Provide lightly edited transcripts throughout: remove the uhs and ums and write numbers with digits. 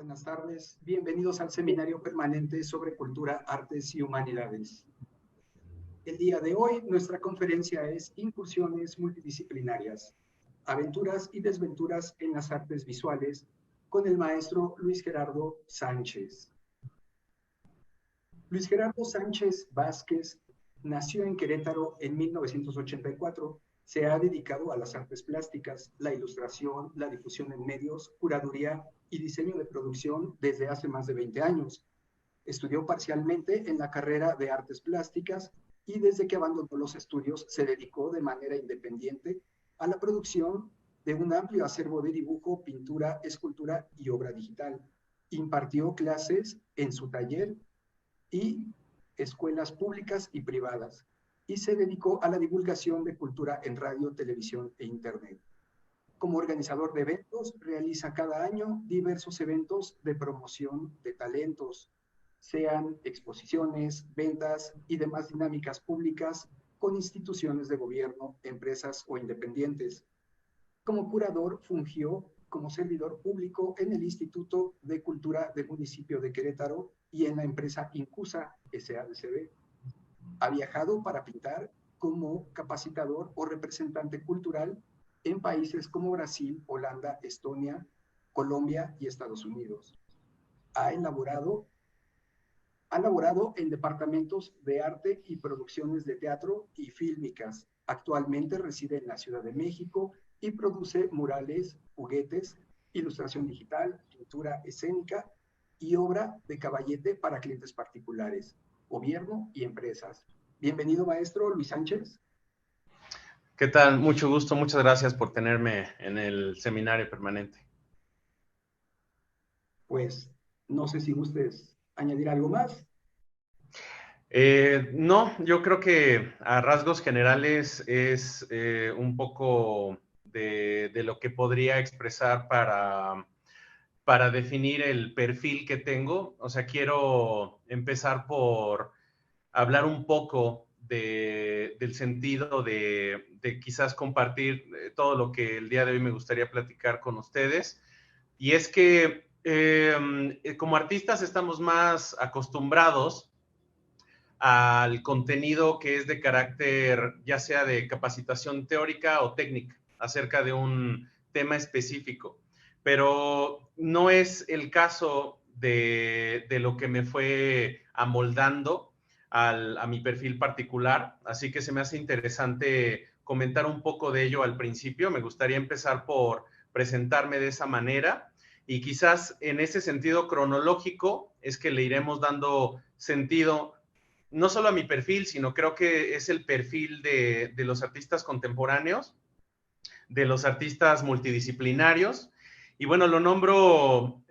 Buenas tardes, bienvenidos al Seminario Permanente sobre Cultura, Artes y Humanidades. El día de hoy nuestra conferencia es Incursiones Multidisciplinarias, Aventuras y Desventuras en las Artes Visuales, con el maestro Luis Gerardo Sánchez. Luis Gerardo Sánchez Vázquez nació en Querétaro en 1984. Se ha dedicado a las artes plásticas, la ilustración, la difusión en medios, curaduría y diseño de producción desde hace más de 20 años. Estudió parcialmente en la carrera de artes plásticas y desde que abandonó los estudios se dedicó de manera independiente a la producción de un amplio acervo de dibujo, pintura, escultura y obra digital. Impartió clases en su taller y escuelas públicas y privadas, y se dedicó a la divulgación de cultura en radio, televisión e internet. Como organizador de eventos, realiza cada año diversos eventos de promoción de talentos, sean exposiciones, ventas y demás dinámicas públicas con instituciones de gobierno, empresas o independientes. Como curador, fungió como servidor público en el Instituto de Cultura del municipio de Querétaro y en la empresa Incusa S.A.D.C.B. Ha viajado para pintar como capacitador o representante cultural en países como Brasil, Holanda, Estonia, Colombia y Estados Unidos. Ha laborado en departamentos de arte y producciones de teatro y fílmicas. Actualmente reside en la Ciudad de México y produce murales, juguetes, ilustración digital, pintura escénica y obra de caballete para clientes particulares, gobierno y empresas. Bienvenido, maestro Luis Sánchez. ¿Qué tal? Mucho gusto, muchas gracias por tenerme en el seminario permanente. Pues no sé si gustes añadir algo más. No, yo creo que a rasgos generales es un poco de lo que podría expresar para definir el perfil que tengo. O sea, quiero empezar por hablar un poco del sentido de quizás compartir todo lo que el día de hoy me gustaría platicar con ustedes. Y es que como artistas estamos más acostumbrados al contenido que es de carácter ya sea de capacitación teórica o técnica acerca de un tema específico, pero no es el caso de lo que me fue amoldando a mi perfil particular, así que se me hace interesante comentar un poco de ello al principio. Me gustaría empezar por presentarme de esa manera y quizás en ese sentido cronológico es que le iremos dando sentido no solo a mi perfil, sino creo que es el perfil de los artistas contemporáneos, de los artistas multidisciplinarios. Y bueno, lo nombro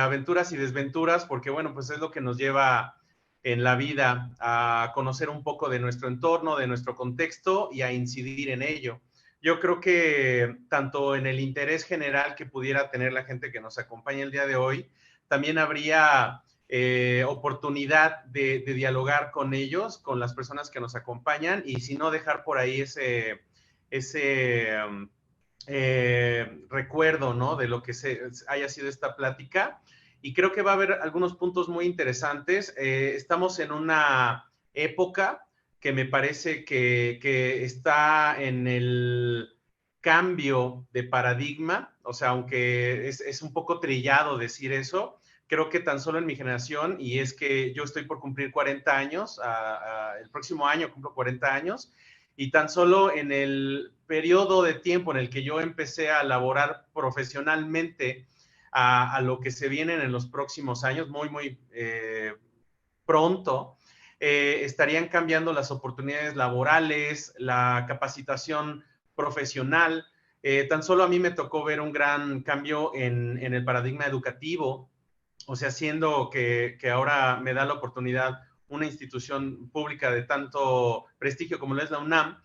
aventuras y desventuras porque, bueno, pues es lo que nos lleva en la vida a conocer un poco de nuestro entorno, de nuestro contexto y a incidir en ello. Yo creo que tanto en el interés general que pudiera tener la gente que nos acompaña el día de hoy, también habría oportunidad de dialogar con ellos, con las personas que nos acompañan, y si no, dejar por ahí ese recuerdo, ¿no? De lo que haya sido esta plática. Y creo que va a haber algunos puntos muy interesantes. Estamos en una época que me parece que está en el cambio de paradigma, o sea, aunque es un poco trillado decir eso, creo que tan solo en mi generación, y es que yo estoy por cumplir 40 años, el próximo año cumplo 40 años, y tan solo en el periodo de tiempo en el que yo empecé a laborar profesionalmente a lo que se vienen en los próximos años, muy pronto, estarían cambiando las oportunidades laborales, la capacitación profesional. Tan solo a mí me tocó ver un gran cambio en el paradigma educativo, o sea, siendo que ahora me da la oportunidad una institución pública de tanto prestigio como lo es la UNAM,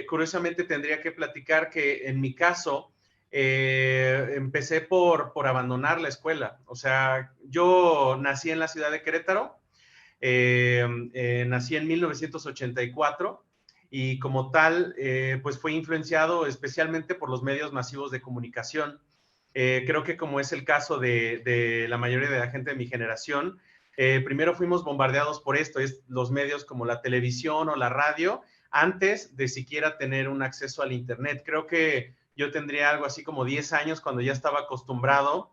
curiosamente tendría que platicar que en mi caso empecé por abandonar la escuela. O sea, yo nací en la ciudad de Querétaro, nací en 1984 y como tal, pues fue influenciado especialmente por los medios masivos de comunicación. Creo que como es el caso de la mayoría de la gente de mi generación, primero fuimos bombardeados por esto, es los medios como la televisión o la radio, antes de siquiera tener un acceso al Internet. Creo que yo tendría algo así como 10 años cuando ya estaba acostumbrado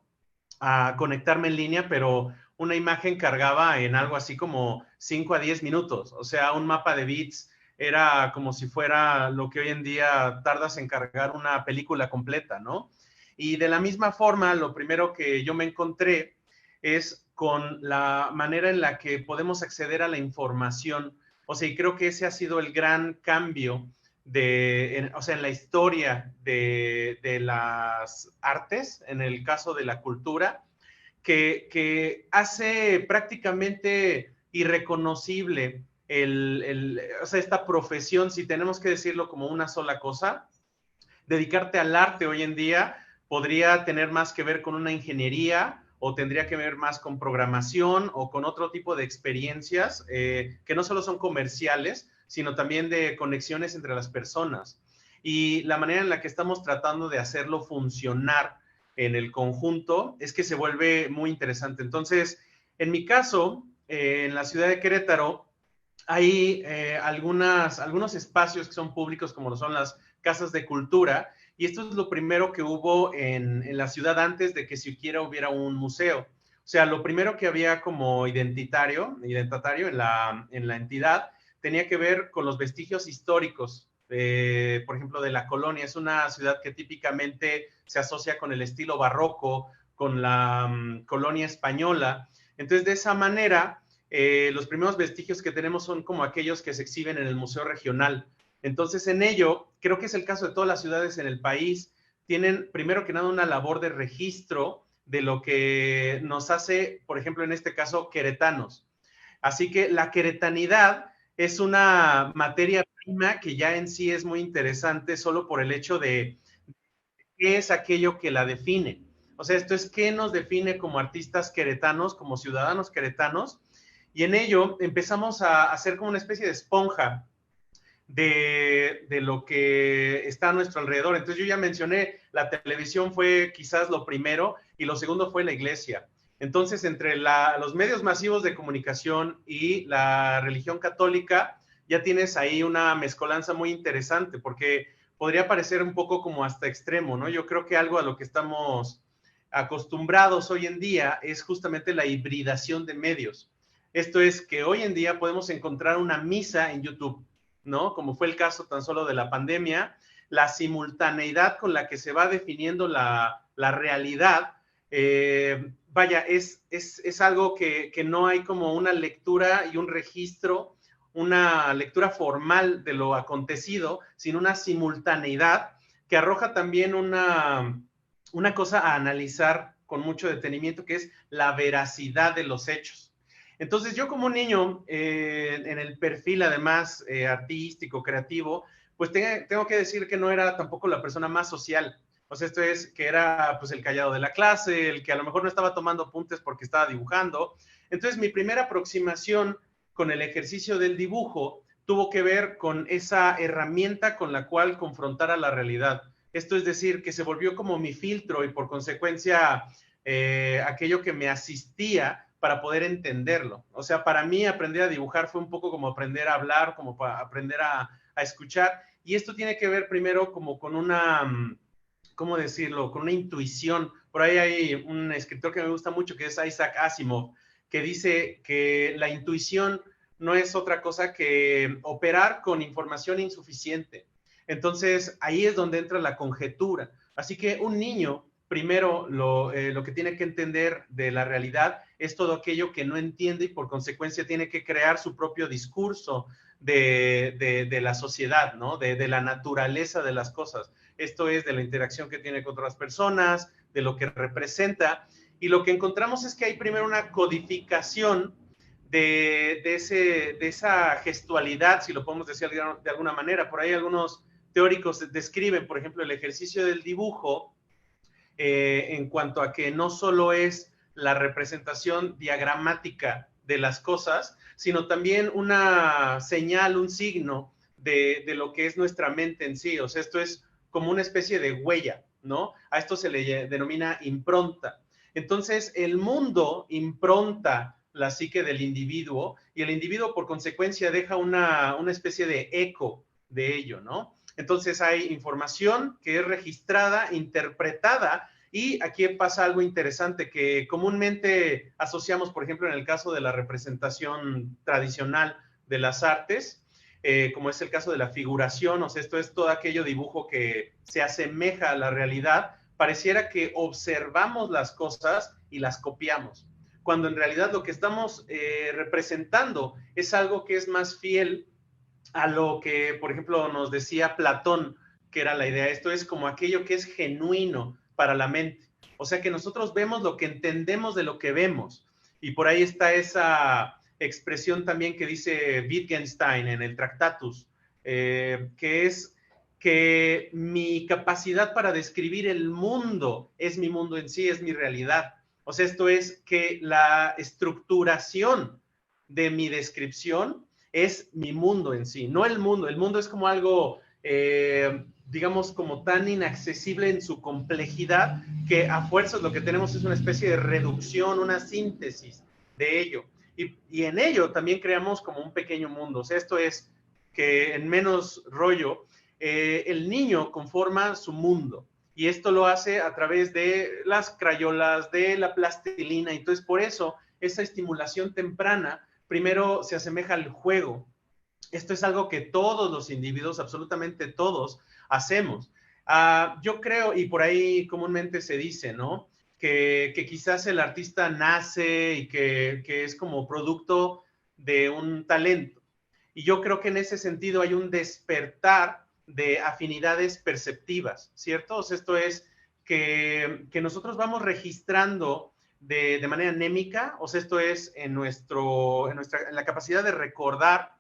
a conectarme en línea, pero una imagen cargaba en algo así como 5 a 10 minutos. O sea, un mapa de bits era como si fuera lo que hoy en día tardas en cargar una película completa, ¿no? Y de la misma forma, lo primero que yo me encontré es con la manera en la que podemos acceder a la información. O sea, y creo que ese ha sido el gran cambio o sea, en la historia de las artes, en el caso de la cultura, que hace prácticamente irreconocible o sea, esta profesión, si tenemos que decirlo como una sola cosa. Dedicarte al arte hoy en día podría tener más que ver con una ingeniería o tendría que ver más con programación o con otro tipo de experiencias que no solo son comerciales, sino también de conexiones entre las personas. Y la manera en la que estamos tratando de hacerlo funcionar en el conjunto es que se vuelve muy interesante. Entonces, en mi caso, en la ciudad de Querétaro, hay algunos espacios que son públicos, como lo son las casas de cultura, y esto es lo primero que hubo en la ciudad antes de que siquiera hubiera un museo. O sea, lo primero que había como identitario en la entidad tenía que ver con los vestigios históricos, por ejemplo, de la colonia. Es una ciudad que típicamente se asocia con el estilo barroco, con la colonia española. Entonces, de esa manera, los primeros vestigios que tenemos son como aquellos que se exhiben en el Museo Regional. Entonces, en ello, creo que es el caso de todas las ciudades en el país, tienen primero que nada una labor de registro de lo que nos hace, por ejemplo, en este caso, queretanos. Así que la queretanidad es una materia prima que ya en sí es muy interesante solo por el hecho de qué es aquello que la define. O sea, esto es qué nos define como artistas queretanos, como ciudadanos queretanos, y en ello empezamos a hacer como una especie de esponja de lo que está a nuestro alrededor. Entonces yo ya mencioné, la televisión fue quizás lo primero y lo segundo fue la iglesia. Entonces entre los medios masivos de comunicación y la religión católica ya tienes ahí una mezcolanza muy interesante porque podría parecer un poco como hasta extremo, ¿no? Yo creo que algo a lo que estamos acostumbrados hoy en día es justamente la hibridación de medios. Esto es que hoy en día podemos encontrar una misa en YouTube, ¿no? Como fue el caso tan solo de la pandemia, la simultaneidad con la que se va definiendo la realidad, vaya, es algo que no hay como una lectura y un registro, una lectura formal de lo acontecido, sino una simultaneidad que arroja también una cosa a analizar con mucho detenimiento, que es la veracidad de los hechos. Entonces yo como niño, en el perfil además artístico, creativo, pues tengo que decir que no era tampoco la persona más social. O sea, esto es que era pues el callado de la clase, el que a lo mejor no estaba tomando apuntes porque estaba dibujando. Entonces mi primera aproximación con el ejercicio del dibujo tuvo que ver con esa herramienta con la cual confrontar a la realidad. Esto es decir, que se volvió como mi filtro y por consecuencia aquello que me asistía para poder entenderlo. O sea, para mí aprender a dibujar fue un poco como aprender a hablar, como para aprender a escuchar. Y esto tiene que ver primero como con una, ¿cómo decirlo? Con una intuición. Por ahí hay un escritor que me gusta mucho que es Isaac Asimov, que dice que la intuición no es otra cosa que operar con información insuficiente. Entonces, ahí es donde entra la conjetura. Así que un niño, primero, lo que tiene que entender de la realidad es todo aquello que no entiende y por consecuencia tiene que crear su propio discurso de la sociedad, ¿no? De la naturaleza de las cosas. Esto es de la interacción que tiene con otras personas, de lo que representa. Y lo que encontramos es que hay primero una codificación de esa gestualidad, si lo podemos decir de alguna manera. Por ahí algunos teóricos describen, por ejemplo, el ejercicio del dibujo en cuanto a que no solo es la representación diagramática de las cosas, sino también una señal, un signo de lo que es nuestra mente en sí. O sea, esto es como una especie de huella. ¿no? A esto se le denomina impronta. Entonces, el mundo impronta la psique del individuo y el individuo, por consecuencia, deja una especie de eco de ello, ¿no? Entonces, hay información que es registrada, interpretada, y aquí pasa algo interesante que comúnmente asociamos, por ejemplo, en el caso de la representación tradicional de las artes, como es el caso de la figuración, o sea, esto es todo aquello dibujo que se asemeja a la realidad, pareciera que observamos las cosas y las copiamos, cuando en realidad lo que estamos representando es algo que es más fiel a lo que, por ejemplo, nos decía Platón, que era la idea. Esto es como aquello que es genuino para la mente. O sea, que nosotros vemos lo que entendemos de lo que vemos. Y por ahí está esa expresión también que dice Wittgenstein en el Tractatus, que es que mi capacidad para describir el mundo es mi mundo en sí, es mi realidad. O sea, esto es que la estructuración de mi descripción es mi mundo en sí, no el mundo. El mundo es como algo, digamos, como tan inaccesible en su complejidad que a fuerzas lo que tenemos es una especie de reducción, una síntesis de ello. Y en ello también creamos como un pequeño mundo. O sea, esto es que en menos rollo, el niño conforma su mundo. Y esto lo hace a través de las crayolas, de la plastilina. Entonces, por eso, esa estimulación temprana primero se asemeja al juego. Esto es algo que todos los individuos, absolutamente todos, hacemos. Yo creo, y por ahí comúnmente se dice, ¿no? Que quizás el artista nace y que es como producto de un talento. Y yo creo que en ese sentido hay un despertar de afinidades perceptivas, ¿cierto? O sea, esto es que nosotros vamos registrando de manera anémica, o sea, esto es en la capacidad de recordar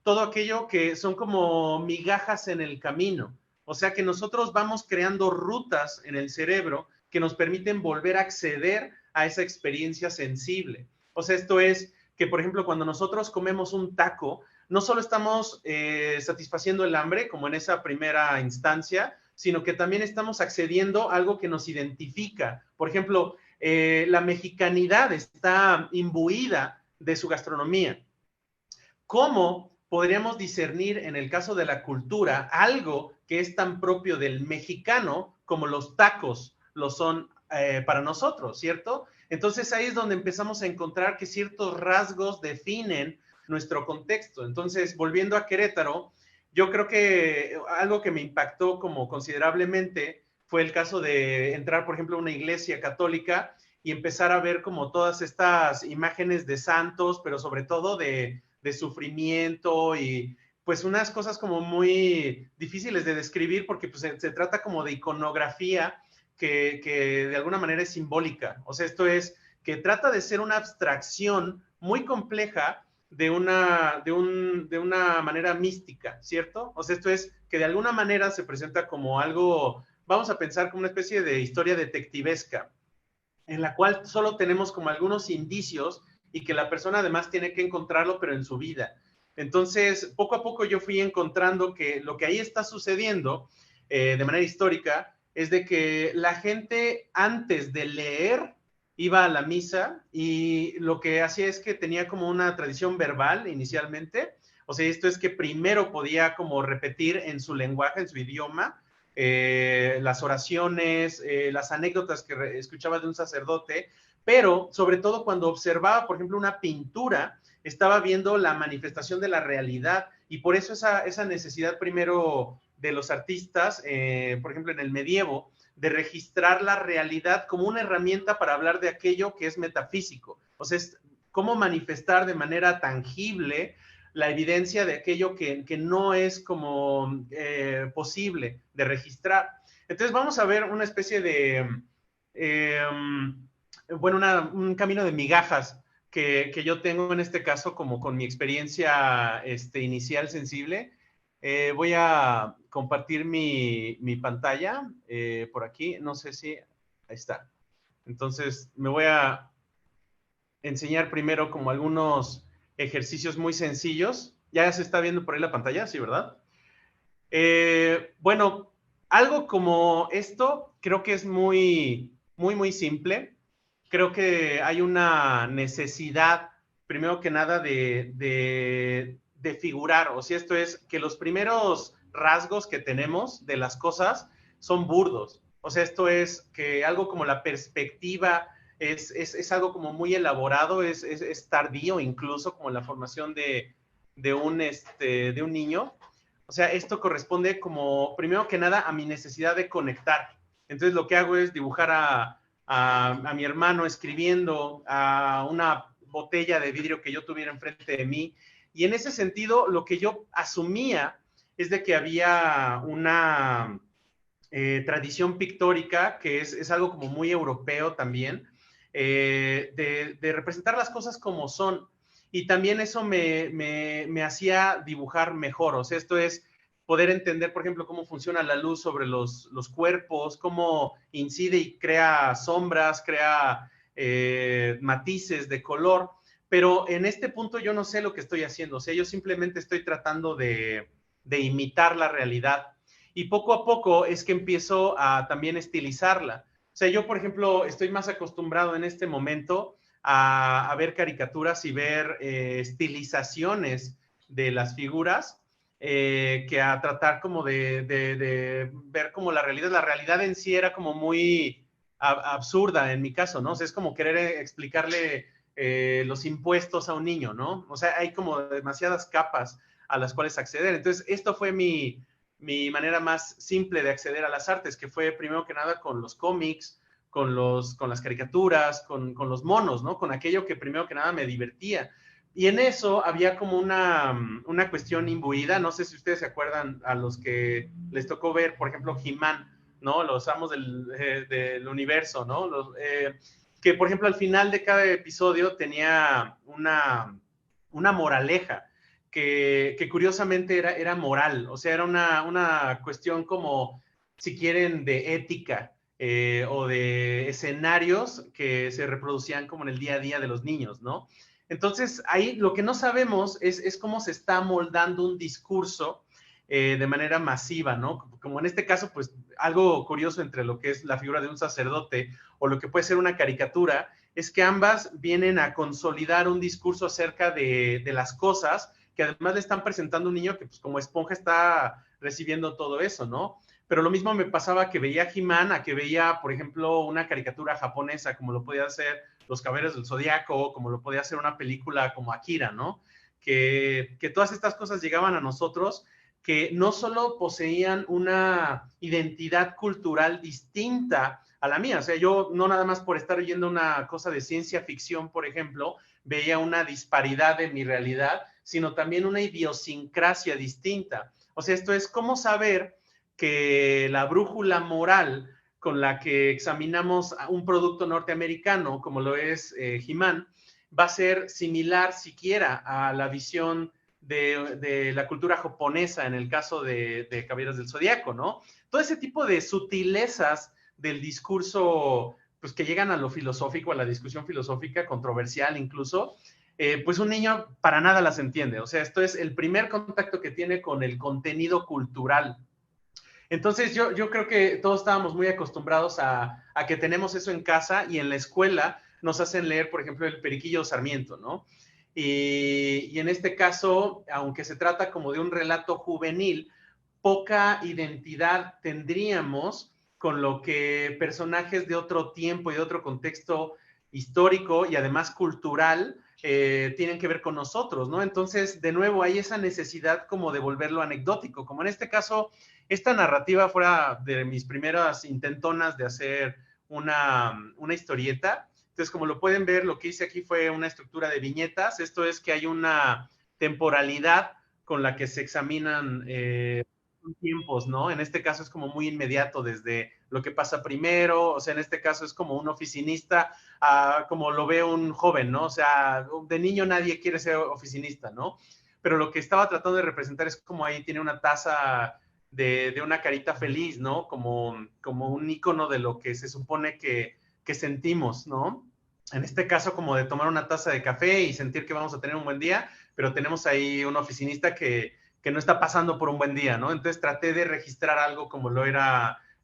todo aquello que son como migajas en el camino. O sea, que nosotros vamos creando rutas en el cerebro que nos permiten volver a acceder a esa experiencia sensible. O sea, esto es que, por ejemplo, cuando nosotros comemos un taco, no solo estamos satisfaciendo el hambre, como en esa primera instancia, sino que también estamos accediendo a algo que nos identifica. Por ejemplo, la mexicanidad está imbuida de su gastronomía. ¿Cómo podríamos discernir en el caso de la cultura algo que es tan propio del mexicano como los tacos lo son para nosotros, ¿cierto? Entonces ahí es donde empezamos a encontrar que ciertos rasgos definen nuestro contexto. Entonces, volviendo a Querétaro, yo creo que algo que me impactó como considerablemente fue el caso de entrar, por ejemplo, a una iglesia católica y empezar a ver como todas estas imágenes de santos, pero sobre todo de sufrimiento y pues unas cosas como muy difíciles de describir porque pues se trata como de iconografía que de alguna manera es simbólica. O sea, esto es que trata de ser una abstracción muy compleja de una manera mística, ¿cierto? O sea, esto es que de alguna manera se presenta como algo, vamos a pensar como una especie de historia detectivesca, en la cual solo tenemos como algunos indicios y que la persona además tiene que encontrarlo, pero en su vida. Entonces, poco a poco yo fui encontrando que lo que ahí está sucediendo de manera histórica es de que la gente antes de leer iba a la misa y lo que hacía es que tenía como una tradición verbal inicialmente. O sea, esto es que primero podía como repetir en su lenguaje, en su idioma, las oraciones, las anécdotas que escuchaba de un sacerdote, pero sobre todo cuando observaba, por ejemplo, una pintura, estaba viendo la manifestación de la realidad y por eso esa necesidad primero de los artistas, por ejemplo, en el medievo, de registrar la realidad como una herramienta para hablar de aquello que es metafísico. O sea, es cómo manifestar de manera tangible la evidencia de aquello que no es como posible de registrar. Entonces vamos a ver una especie de, bueno, un camino de migajas que yo tengo en este caso como con mi experiencia inicial sensible. Voy a compartir mi pantalla por aquí, no sé si, ahí está. Entonces me voy a enseñar primero como algunos ejercicios muy sencillos. Ya se está viendo por ahí la pantalla, ¿sí, verdad? Bueno, algo como esto creo que es muy, muy, muy simple. Creo que hay una necesidad, primero que nada, de figurar. O sea, esto es que los primeros rasgos que tenemos de las cosas son burdos. O sea, esto es que algo como la perspectiva es algo como muy elaborado, es tardío incluso como la formación de un niño. O sea, esto corresponde como, primero que nada, a mi necesidad de conectar. Entonces lo que hago es dibujar a mi hermano escribiendo, a una botella de vidrio que yo tuviera enfrente de mí. Y en ese sentido, lo que yo asumía es de que había una tradición pictórica que es algo como muy europeo también, de representar las cosas como son. Y también eso me hacía dibujar mejor. O sea, esto es poder entender, por ejemplo, cómo funciona la luz sobre los cuerpos, cómo incide y crea sombras, crea matices de color. Pero en este punto yo no sé lo que estoy haciendo. O sea, yo simplemente estoy tratando de imitar la realidad. Y poco a poco es que empiezo a también estilizarla. O sea, yo, por ejemplo, estoy más acostumbrado en este momento a ver caricaturas y ver estilizaciones de las figuras, que a tratar como de ver como la realidad. La realidad en sí era como muy absurda en mi caso, ¿no? O sea, es como querer explicarle los impuestos a un niño, ¿no? O sea, hay como demasiadas capas a las cuales acceder. Entonces, esto fue mi manera más simple de acceder a las artes, que fue primero que nada con los cómics, con las caricaturas, con los monos, ¿no? Con aquello que primero que nada me divertía. Y en eso había como una cuestión imbuida, no sé si ustedes se acuerdan a los que les tocó ver, por ejemplo, He-Man, ¿no? Los amos del universo, ¿no? Que, por ejemplo, al final de cada episodio tenía una moraleja que curiosamente era moral, o sea, era una cuestión como, si quieren, de ética o de escenarios que se reproducían como en el día a día de los niños, ¿no? Entonces, ahí lo que no sabemos es cómo se está moldando un discurso de manera masiva, ¿no? Como en este caso, pues algo curioso entre lo que es la figura de un sacerdote o lo que puede ser una caricatura, es que ambas vienen a consolidar un discurso acerca de las cosas que además le están presentando a un niño que pues como esponja está recibiendo todo eso, ¿no? Pero lo mismo me pasaba que veía He-Man a que veía, por ejemplo, una caricatura japonesa, como lo podía hacer Los Caballeros del Zodiaco, como lo podía hacer una película como Akira, ¿no? Que todas estas cosas llegaban a nosotros, que no solo poseían una identidad cultural distinta a la mía, o sea, yo no nada más por estar oyendo una cosa de ciencia ficción, por ejemplo, veía una disparidad de mi realidad, sino también una idiosincrasia distinta. O sea, esto es cómo saber que la brújula moral con la que examinamos un producto norteamericano, como lo es He-Man, va a ser similar siquiera a la visión de la cultura japonesa en el caso de Caballeros del Zodiaco, ¿no? Todo ese tipo de sutilezas del discurso, pues que llegan a lo filosófico, a la discusión filosófica, controversial incluso, pues un niño para nada las entiende. O sea, esto es el primer contacto que tiene con el contenido cultural. Entonces yo creo que todos estábamos muy acostumbrados a que tenemos eso en casa y en la escuela nos hacen leer, por ejemplo, el Periquillo Sarmiento, ¿no? Y en este caso, aunque se trata como de un relato juvenil, poca identidad tendríamos con lo que personajes de otro tiempo y de otro contexto histórico y además cultural tienen que ver con nosotros, ¿no? Entonces, de nuevo, hay esa necesidad como de volverlo anecdótico, como en este caso, esta narrativa fuera de mis primeras intentonas de hacer una historieta. Entonces, como lo pueden ver, lo que hice aquí fue una estructura de viñetas. Esto es que hay una temporalidad con la que se examinan tiempos, ¿no? En este caso es como muy inmediato desde lo que pasa primero, o sea, en este caso es como un oficinista, como lo ve un joven, ¿no? O sea, de niño nadie quiere ser oficinista, ¿no? Pero lo que estaba tratando de representar es como ahí tiene una taza de una carita feliz, ¿no? Como un icono de lo que se supone que sentimos, ¿no? En este caso, como de tomar una taza de café y sentir que vamos a tener un buen día, pero tenemos ahí un oficinista que no está pasando por un buen día, ¿no? Entonces traté de registrar algo como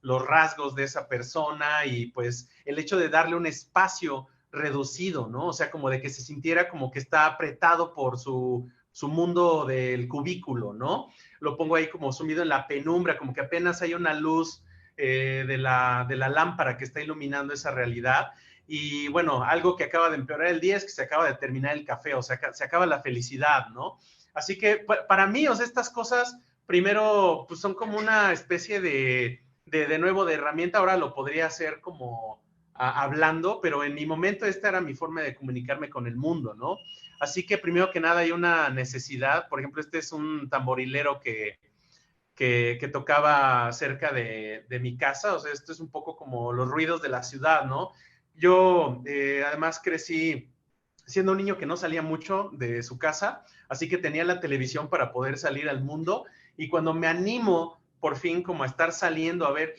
los rasgos de esa persona y pues el hecho de darle un espacio reducido, ¿no? O sea, como de que se sintiera como que está apretado por su mundo del cubículo, ¿no? Lo pongo ahí como sumido en la penumbra, como que apenas hay una luz de la lámpara que está iluminando esa realidad. Y bueno, algo que acaba de empeorar el día es que se acaba de terminar el café, o sea, se acaba la felicidad, ¿no? Así que para mí, o sea, estas cosas, primero, pues son como una especie de nuevo de herramienta, ahora lo podría hacer como hablando, pero en mi momento esta era mi forma de comunicarme con el mundo, ¿no? Así que primero que nada hay una necesidad, por ejemplo, este es un tamborilero que tocaba cerca de mi casa, o sea, esto es un poco como los ruidos de la ciudad, ¿no? Yo además crecí siendo un niño que no salía mucho de su casa, así que tenía la televisión para poder salir al mundo y cuando me animo por fin como a estar saliendo a ver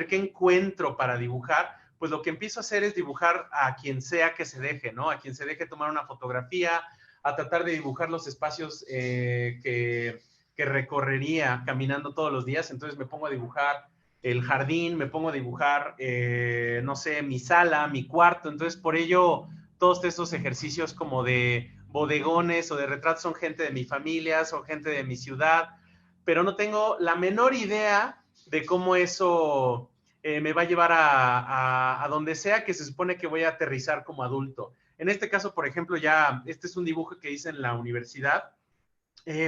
qué encuentro para dibujar, pues lo que empiezo a hacer es dibujar a quien sea que se deje, ¿no? A quien se deje tomar una fotografía, a tratar de dibujar los espacios que recorrería caminando todos los días. Entonces me pongo a dibujar el jardín, me pongo a dibujar, no sé, mi sala, mi cuarto. Entonces por ello todos estos ejercicios como de bodegones o de retratos son gente de mi familia, son gente de mi ciudad, pero no tengo la menor idea de cómo eso me va a llevar a donde sea que se supone que voy a aterrizar como adulto. En este caso, por ejemplo, ya este es un dibujo que hice en la universidad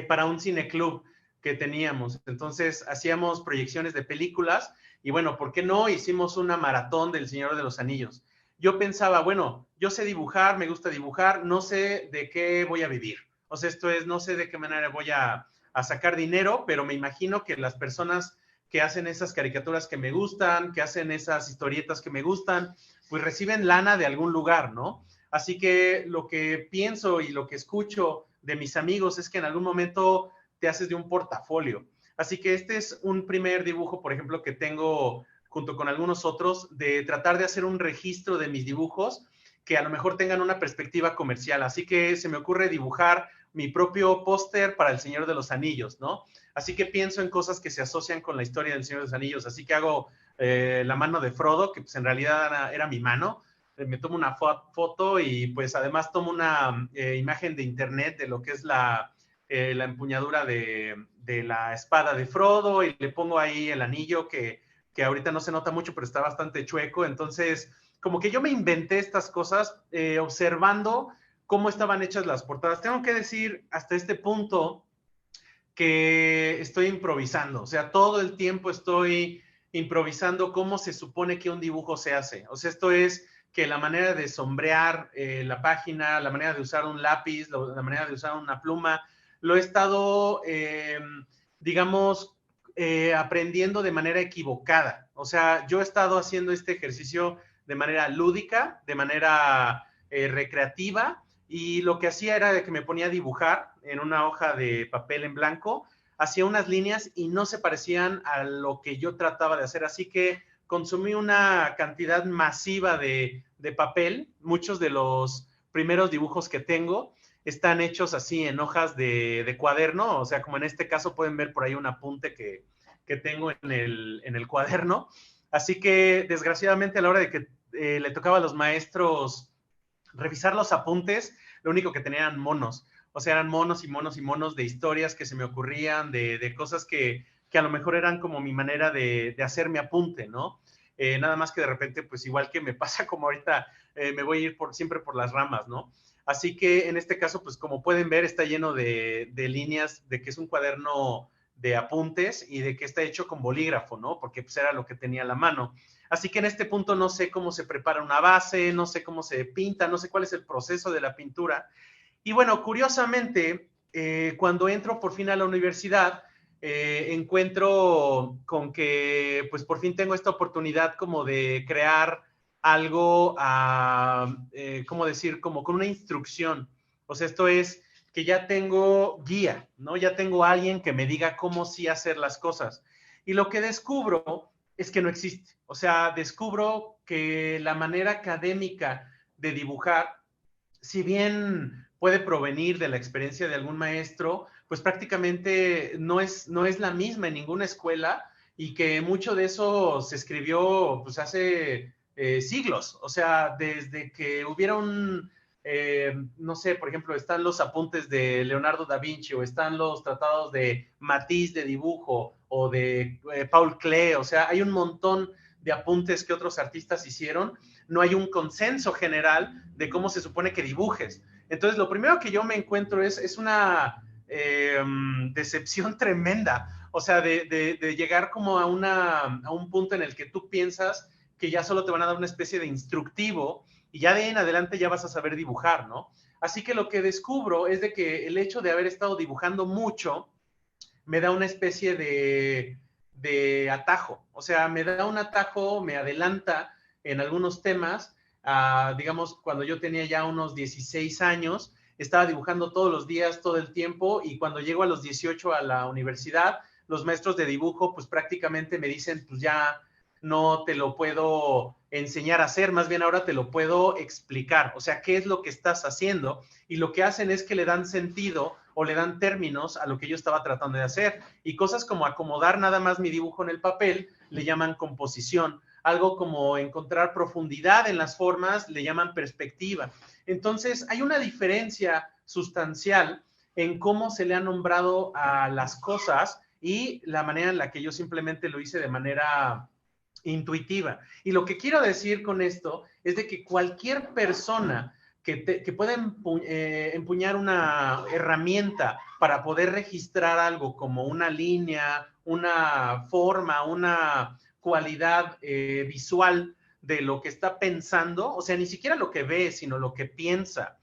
para un cineclub que teníamos. Entonces hacíamos proyecciones de películas y bueno, ¿por qué no? Hicimos una maratón del Señor de los Anillos. Yo pensaba, bueno, yo sé dibujar, me gusta dibujar, no sé de qué voy a vivir. O sea, esto es, no sé de qué manera voy a sacar dinero, pero me imagino que las personas que hacen esas caricaturas que me gustan, que hacen esas historietas que me gustan, pues reciben lana de algún lugar, ¿no? Así que lo que pienso y lo que escucho de mis amigos es que en algún momento te haces de un portafolio. Así que este es un primer dibujo, por ejemplo, que tengo junto con algunos otros, de tratar de hacer un registro de mis dibujos que a lo mejor tengan una perspectiva comercial. Así que se me ocurre dibujar mi propio póster para El Señor de los Anillos, ¿no? Así que pienso en cosas que se asocian con la historia del Señor de los Anillos. Así que hago la mano de Frodo, que pues en realidad era mi mano, me tomo una foto y pues además tomo una imagen de internet de lo que es la empuñadura de la espada de Frodo y le pongo ahí el anillo que ahorita no se nota mucho, pero está bastante chueco. Entonces, como que yo me inventé estas cosas observando cómo estaban hechas las portadas. Tengo que decir hasta este punto que estoy improvisando, o sea, todo el tiempo estoy improvisando cómo se supone que un dibujo se hace. O sea, esto es que la manera de sombrear la página, la manera de usar un lápiz, la manera de usar una pluma, lo he estado, digamos, aprendiendo de manera equivocada. O sea, yo he estado haciendo este ejercicio de manera lúdica, de manera recreativa, y lo que hacía era de que me ponía a dibujar en una hoja de papel en blanco, hacía unas líneas y no se parecían a lo que yo trataba de hacer, así que consumí una cantidad masiva de papel. Muchos de los primeros dibujos que tengo están hechos así en hojas de cuaderno, o sea, como en este caso pueden ver por ahí un apunte que tengo en el cuaderno. Así que desgraciadamente a la hora de que le tocaba a los maestros revisar los apuntes, lo único que tenían eran monos. O sea, eran monos y monos y monos de historias que se me ocurrían, de cosas que a lo mejor eran como mi manera de hacer mi apunte, ¿no? Nada más que de repente, pues igual que me pasa como ahorita, me voy a ir siempre por las ramas, ¿no? Así que en este caso, pues como pueden ver, está lleno de líneas, de que es un cuaderno de apuntes y de que está hecho con bolígrafo, ¿no? Porque pues era lo que tenía a la mano. Así que en este punto no sé cómo se prepara una base, no sé cómo se pinta, no sé cuál es el proceso de la pintura. Y bueno, curiosamente, cuando entro por fin a la universidad, encuentro con que pues por fin tengo esta oportunidad como de crear algo, ¿cómo decir? Como con una instrucción. O sea, esto es que ya tengo guía, ¿no? Ya tengo alguien que me diga cómo sí hacer las cosas. Y lo que descubro es que no existe. O sea, descubro que la manera académica de dibujar, si bien puede provenir de la experiencia de algún maestro, pues prácticamente no es la misma en ninguna escuela y que mucho de eso se escribió pues hace siglos, o sea, desde que hubiera no sé, por ejemplo, están los apuntes de Leonardo da Vinci o están los tratados de Matisse de dibujo o de Paul Klee, o sea, hay un montón de apuntes que otros artistas hicieron, no hay un consenso general de cómo se supone que dibujes. Entonces, lo primero que yo me encuentro es una decepción tremenda, o sea, de llegar como a un punto en el que tú piensas que ya solo te van a dar una especie de instructivo y ya de ahí en adelante ya vas a saber dibujar, ¿no? Así que lo que descubro es de que el hecho de haber estado dibujando mucho me da una especie de atajo, o sea, me da un atajo, me adelanta en algunos temas, digamos, cuando yo tenía ya unos 16 años, estaba dibujando todos los días, todo el tiempo, y cuando llego a los 18 a la universidad, los maestros de dibujo, pues prácticamente me dicen, pues ya no te lo puedo enseñar a hacer, más bien ahora te lo puedo explicar, o sea, qué es lo que estás haciendo, y lo que hacen es que le dan sentido o le dan términos a lo que yo estaba tratando de hacer, y cosas como acomodar nada más mi dibujo en el papel, le llaman composición, algo como encontrar profundidad en las formas, le llaman perspectiva. Entonces, hay una diferencia sustancial en cómo se le ha nombrado a las cosas y la manera en la que yo simplemente lo hice de manera intuitiva. Y lo que quiero decir con esto es de que cualquier persona que pueda empuñar una herramienta para poder registrar algo como una línea, una forma, una cualidad visual de lo que está pensando, o sea, ni siquiera lo que ve, sino lo que piensa,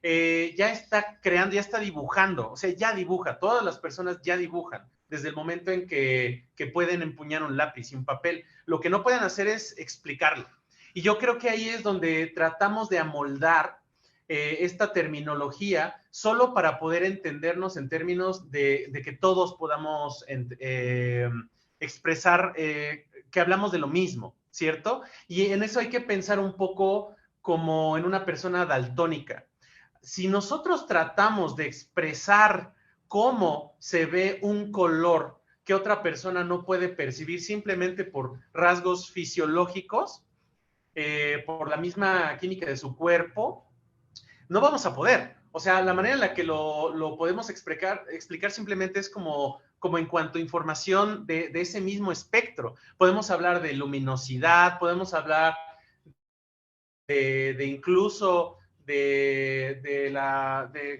ya está creando, ya está dibujando, o sea, ya dibuja, todas las personas ya dibujan desde el momento en que pueden empuñar un lápiz y un papel. Lo que no pueden hacer es explicarlo. Y yo creo que ahí es donde tratamos de amoldar esta terminología solo para poder entendernos en términos de que todos podamos expresar que hablamos de lo mismo, ¿cierto? Y en eso hay que pensar un poco como en una persona daltónica. Si nosotros tratamos de expresar cómo se ve un color que otra persona no puede percibir simplemente por rasgos fisiológicos, por la misma química de su cuerpo, no vamos a poder. O sea, la manera en la que lo podemos explicar simplemente es como en cuanto a información de ese mismo espectro. Podemos hablar de luminosidad, podemos hablar de incluso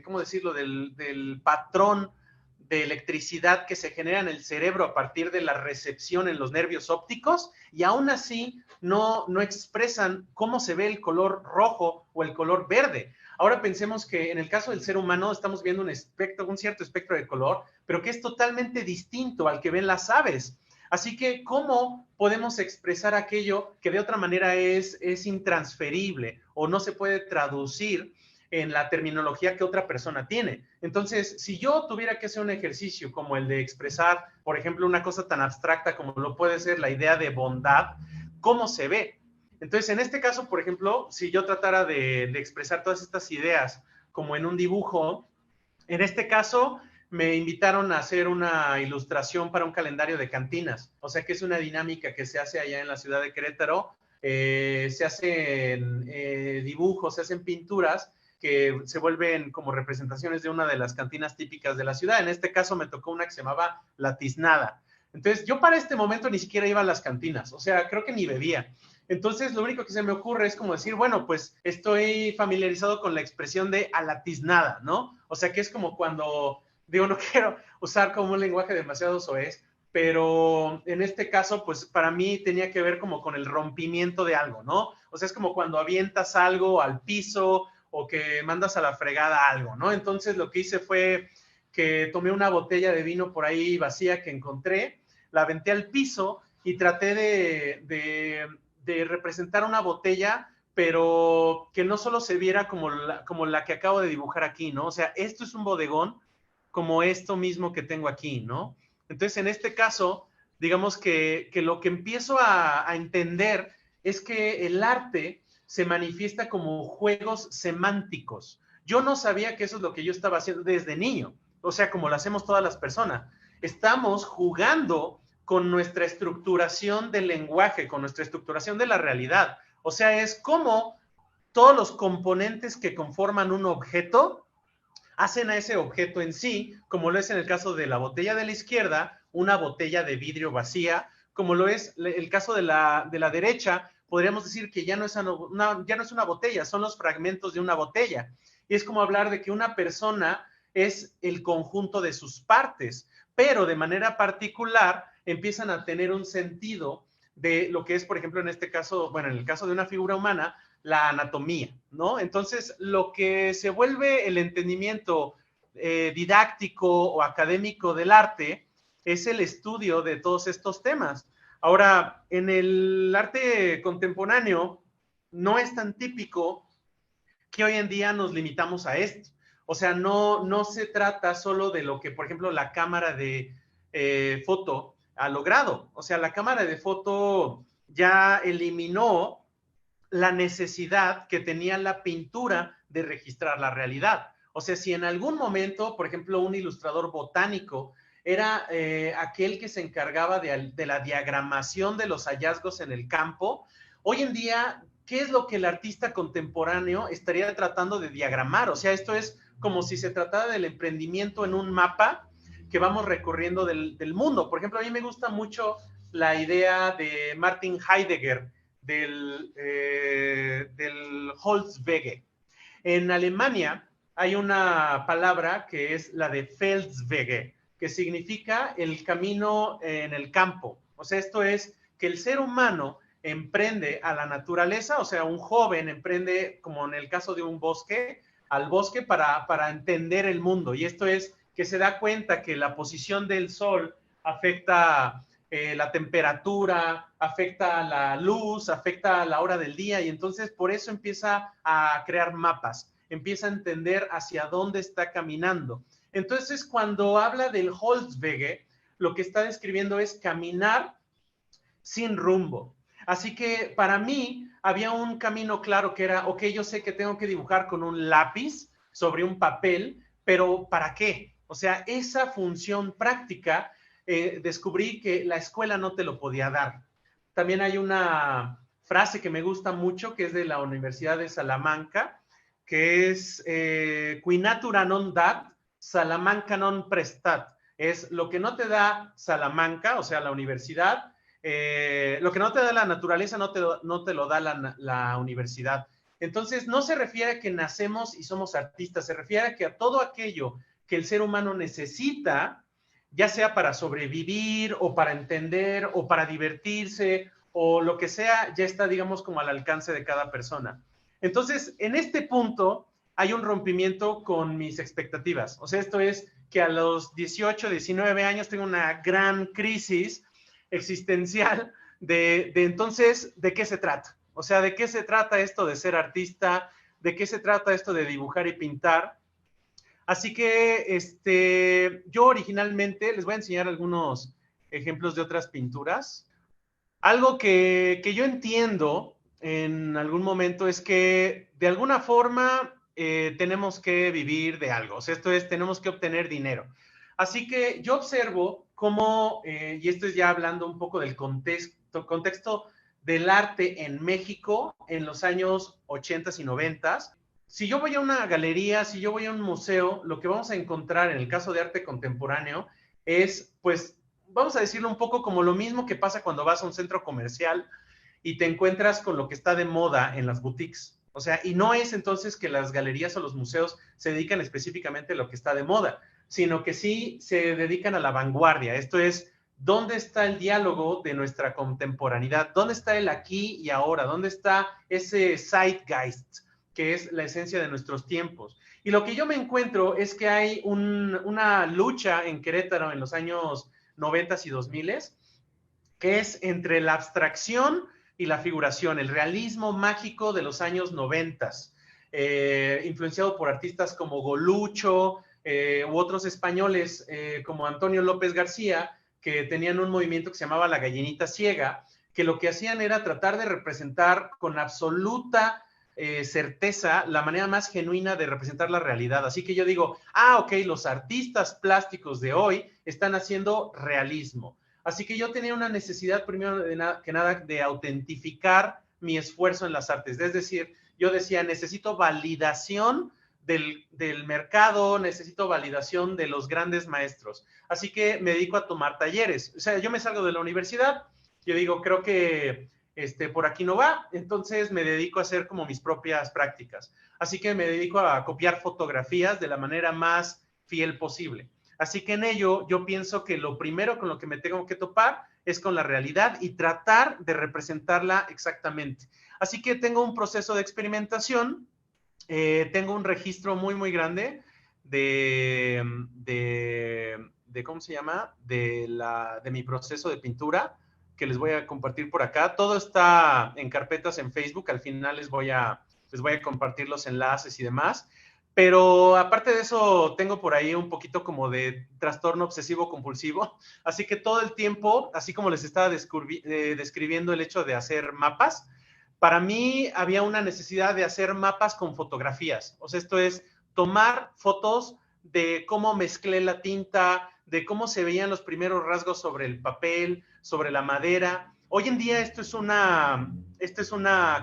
¿cómo decirlo?, del patrón de electricidad que se genera en el cerebro a partir de la recepción en los nervios ópticos, y aún así no expresan cómo se ve el color rojo o el color verde. Ahora pensemos que en el caso del ser humano estamos viendo un cierto espectro de color, pero que es totalmente distinto al que ven las aves. Así que, ¿cómo podemos expresar aquello que de otra manera es intransferible o no se puede traducir en la terminología que otra persona tiene? Entonces, si yo tuviera que hacer un ejercicio como el de expresar, por ejemplo, una cosa tan abstracta como lo puede ser la idea de bondad, ¿cómo se ve? Entonces, en este caso, por ejemplo, si yo tratara de expresar todas estas ideas como en un dibujo, en este caso me invitaron a hacer una ilustración para un calendario de cantinas, o sea que es una dinámica que se hace allá en la ciudad de Querétaro, se hacen dibujos, se hacen pinturas que se vuelven como representaciones de una de las cantinas típicas de la ciudad. En este caso me tocó una que se llamaba La Tiznada. Entonces, yo para este momento ni siquiera iba a las cantinas, o sea, creo que ni bebía. Entonces, lo único que se me ocurre es como decir, bueno, pues estoy familiarizado con la expresión de a la tiznada, ¿no? O sea, que es como cuando, digo, no quiero usar como un lenguaje demasiado soez, pero en este caso, pues para mí tenía que ver como con el rompimiento de algo, ¿no? O sea, es como cuando avientas algo al piso o que mandas a la fregada algo, ¿no? Entonces, lo que hice fue que tomé una botella de vino por ahí vacía que encontré, la aventé al piso y traté de representar una botella, pero que no solo se viera como la que acabo de dibujar aquí, ¿no? O sea, esto es un bodegón como esto mismo que tengo aquí, ¿no? Entonces, en este caso, digamos que lo que empiezo a entender es que el arte se manifiesta como juegos semánticos. Yo no sabía que eso es lo que yo estaba haciendo desde niño, o sea, como lo hacemos todas las personas. Estamos jugando con nuestra estructuración del lenguaje, con nuestra estructuración de la realidad. O sea, es como todos los componentes que conforman un objeto hacen a ese objeto en sí, como lo es en el caso de la botella de la izquierda, una botella de vidrio vacía, como lo es el caso de la derecha, podríamos decir que ya no es una botella, son los fragmentos de una botella. Y es como hablar de que una persona es el conjunto de sus partes, pero de manera particular empiezan a tener un sentido de lo que es, por ejemplo, en este caso, bueno, en el caso de una figura humana, la anatomía, ¿no? Entonces, lo que se vuelve el entendimiento didáctico o académico del arte es el estudio de todos estos temas. Ahora, en el arte contemporáneo no es tan típico que hoy en día nos limitamos a esto. O sea, no se trata solo de lo que, por ejemplo, la cámara de foto ha logrado. O sea, la cámara de foto ya eliminó la necesidad que tenía la pintura de registrar la realidad. O sea, si en algún momento, por ejemplo, un ilustrador botánico era aquel que se encargaba de la diagramación de los hallazgos en el campo, hoy en día, ¿qué es lo que el artista contemporáneo estaría tratando de diagramar? O sea, esto es como si se tratara del emprendimiento en un mapa que vamos recorriendo del mundo. Por ejemplo, a mí me gusta mucho la idea de Martin Heidegger, del Holzwege. En Alemania hay una palabra que es la de Feldwege, que significa el camino en el campo. O sea, esto es que el ser humano emprende a la naturaleza, o sea, un joven emprende, como en el caso de un bosque, al bosque para entender el mundo. Y esto es que se da cuenta que la posición del sol afecta la temperatura, afecta la luz, afecta la hora del día, y entonces por eso empieza a crear mapas, empieza a entender hacia dónde está caminando. Entonces, cuando habla del Holzwege, lo que está describiendo es caminar sin rumbo. Así que para mí había un camino claro que era, ok, yo sé que tengo que dibujar con un lápiz sobre un papel, pero ¿para qué? O sea, esa función práctica descubrí que la escuela no te lo podía dar. También hay una frase que me gusta mucho, que es de la Universidad de Salamanca, que es qui natura non dat, Salamanca non prestat. Es lo que no te da Salamanca, o sea, la universidad, lo que no te da la naturaleza no te lo da la universidad. Entonces, no se refiere a que nacemos y somos artistas, se refiere a que a todo aquello que el ser humano necesita, ya sea para sobrevivir o para entender o para divertirse o lo que sea, ya está, digamos, como al alcance de cada persona. Entonces, en este punto hay un rompimiento con mis expectativas. O sea, esto es que a los 18, 19 años tengo una gran crisis existencial de entonces, ¿de qué se trata? O sea, ¿de qué se trata esto de ser artista? ¿De qué se trata esto de dibujar y pintar? Así que yo originalmente les voy a enseñar algunos ejemplos de otras pinturas. Algo que yo entiendo en algún momento es que de alguna forma tenemos que vivir de algo. O sea, esto es, tenemos que obtener dinero. Así que yo observo cómo, y esto es ya hablando un poco del contexto del arte en México en los años 80 y 90. Si yo voy a una galería, si yo voy a un museo, lo que vamos a encontrar en el caso de arte contemporáneo es, pues, vamos a decirlo un poco como lo mismo que pasa cuando vas a un centro comercial y te encuentras con lo que está de moda en las boutiques. O sea, y no es entonces que las galerías o los museos se dedican específicamente a lo que está de moda, sino que sí se dedican a la vanguardia. Esto es, ¿dónde está el diálogo de nuestra contemporaneidad? ¿Dónde está el aquí y ahora? ¿Dónde está ese zeitgeist, que es la esencia de nuestros tiempos? Y lo que yo me encuentro es que hay una lucha en Querétaro en los años 90 y 2000, que es entre la abstracción y la figuración, el realismo mágico de los años 90, influenciado por artistas como Golucho u otros españoles como Antonio López García, que tenían un movimiento que se llamaba La Gallinita Ciega, que lo que hacían era tratar de representar con absoluta certeza la manera más genuina de representar la realidad. Así que yo digo, ok, los artistas plásticos de hoy están haciendo realismo. Así que yo tenía una necesidad, primero que nada, de autentificar mi esfuerzo en las artes. Es decir, yo decía, necesito validación del mercado, necesito validación de los grandes maestros. Así que me dedico a tomar talleres. O sea, yo me salgo de la universidad, yo digo, creo que por aquí no va, entonces me dedico a hacer como mis propias prácticas. Así que me dedico a copiar fotografías de la manera más fiel posible. Así que en ello yo pienso que lo primero con lo que me tengo que topar es con la realidad y tratar de representarla exactamente. Así que tengo un proceso de experimentación, tengo un registro muy, muy grande ¿cómo se llama? De mi proceso de pintura, que les voy a compartir por acá. Todo está en carpetas en Facebook, al final les voy a compartir los enlaces y demás. Pero aparte de eso, tengo por ahí un poquito como de trastorno obsesivo compulsivo. Así que todo el tiempo, así como les estaba describiendo el hecho de hacer mapas, para mí había una necesidad de hacer mapas con fotografías. O sea, esto es tomar fotos de cómo mezclé la tinta, de cómo se veían los primeros rasgos sobre el papel, sobre la madera. Hoy en día esto es una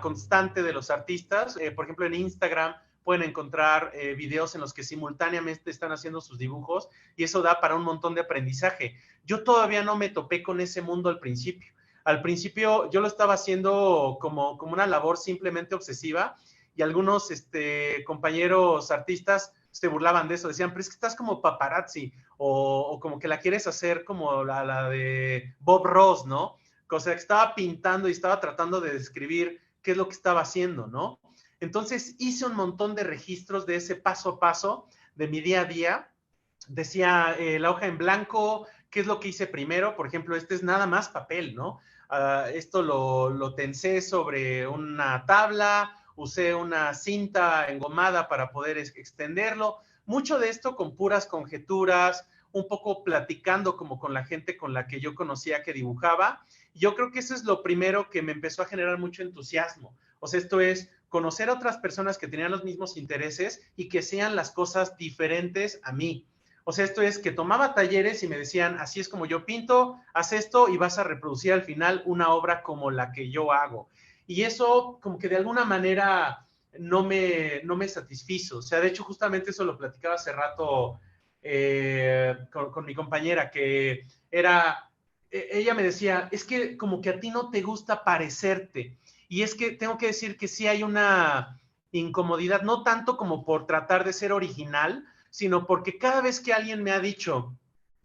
constante de los artistas. Por ejemplo, en Instagram pueden encontrar videos en los que simultáneamente están haciendo sus dibujos y eso da para un montón de aprendizaje. Yo todavía no me topé con ese mundo al principio. Al principio yo lo estaba haciendo como una labor simplemente obsesiva y algunos compañeros artistas se burlaban de eso, decían, pero es que estás como paparazzi o como que la quieres hacer como la de Bob Ross, ¿no? O sea, que estaba pintando y estaba tratando de describir qué es lo que estaba haciendo, ¿no? Entonces hice un montón de registros de ese paso a paso de mi día a día. Decía la hoja en blanco, qué es lo que hice primero. Por ejemplo, es nada más papel, ¿no? Esto lo tensé sobre una tabla, usé una cinta engomada para poder extenderlo. Mucho de esto con puras conjeturas, un poco platicando como con la gente con la que yo conocía que dibujaba. Yo creo que eso es lo primero que me empezó a generar mucho entusiasmo. O sea, esto es conocer a otras personas que tenían los mismos intereses y que sean las cosas diferentes a mí. O sea, esto es que tomaba talleres y me decían, así es como yo pinto, haz esto y vas a reproducir al final una obra como la que yo hago. Y eso como que de alguna manera no me satisfizo. O sea, de hecho, justamente eso lo platicaba hace rato con mi compañera, que ella me decía, es que como que a ti no te gusta parecerte. Y es que tengo que decir que sí hay una incomodidad, no tanto como por tratar de ser original, sino porque cada vez que alguien me ha dicho,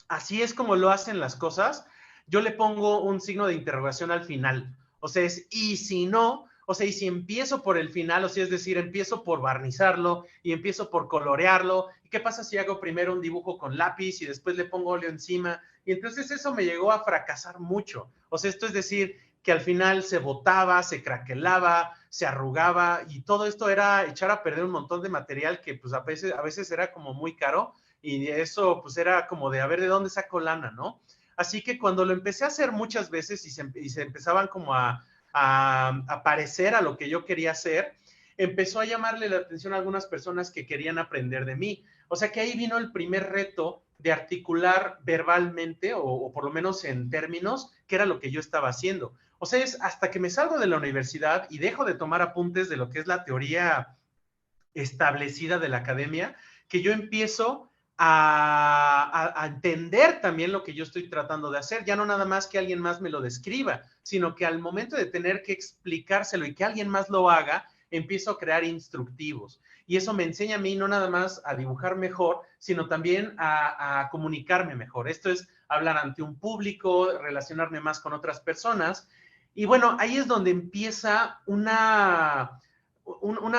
así es como lo hacen las cosas, yo le pongo un signo de interrogación al final. O sea, y si no, o sea, y si empiezo por el final, o sea, es decir, empiezo por barnizarlo y empiezo por colorearlo, ¿y qué pasa si hago primero un dibujo con lápiz y después le pongo óleo encima? Y entonces eso me llegó a fracasar mucho. O sea, esto es decir, que al final se botaba, se craquelaba, se arrugaba y todo esto era echar a perder un montón de material que pues a veces era como muy caro y eso pues era como de a ver de dónde saco lana, ¿no? Así que cuando lo empecé a hacer muchas veces y se empezaban como a parecer a lo que yo quería hacer, empezó a llamarle la atención a algunas personas que querían aprender de mí. O sea que ahí vino el primer reto de articular verbalmente o por lo menos en términos qué era lo que yo estaba haciendo. O sea, es hasta que me salgo de la universidad y dejo de tomar apuntes de lo que es la teoría establecida de la academia, que yo empiezo a entender también lo que yo estoy tratando de hacer, ya no nada más que alguien más me lo describa, sino que al momento de tener que explicárselo y que alguien más lo haga, empiezo a crear instructivos. Y eso me enseña a mí no nada más a dibujar mejor, sino también a comunicarme mejor. Esto es hablar ante un público, relacionarme más con otras personas. Y bueno, ahí es donde empieza una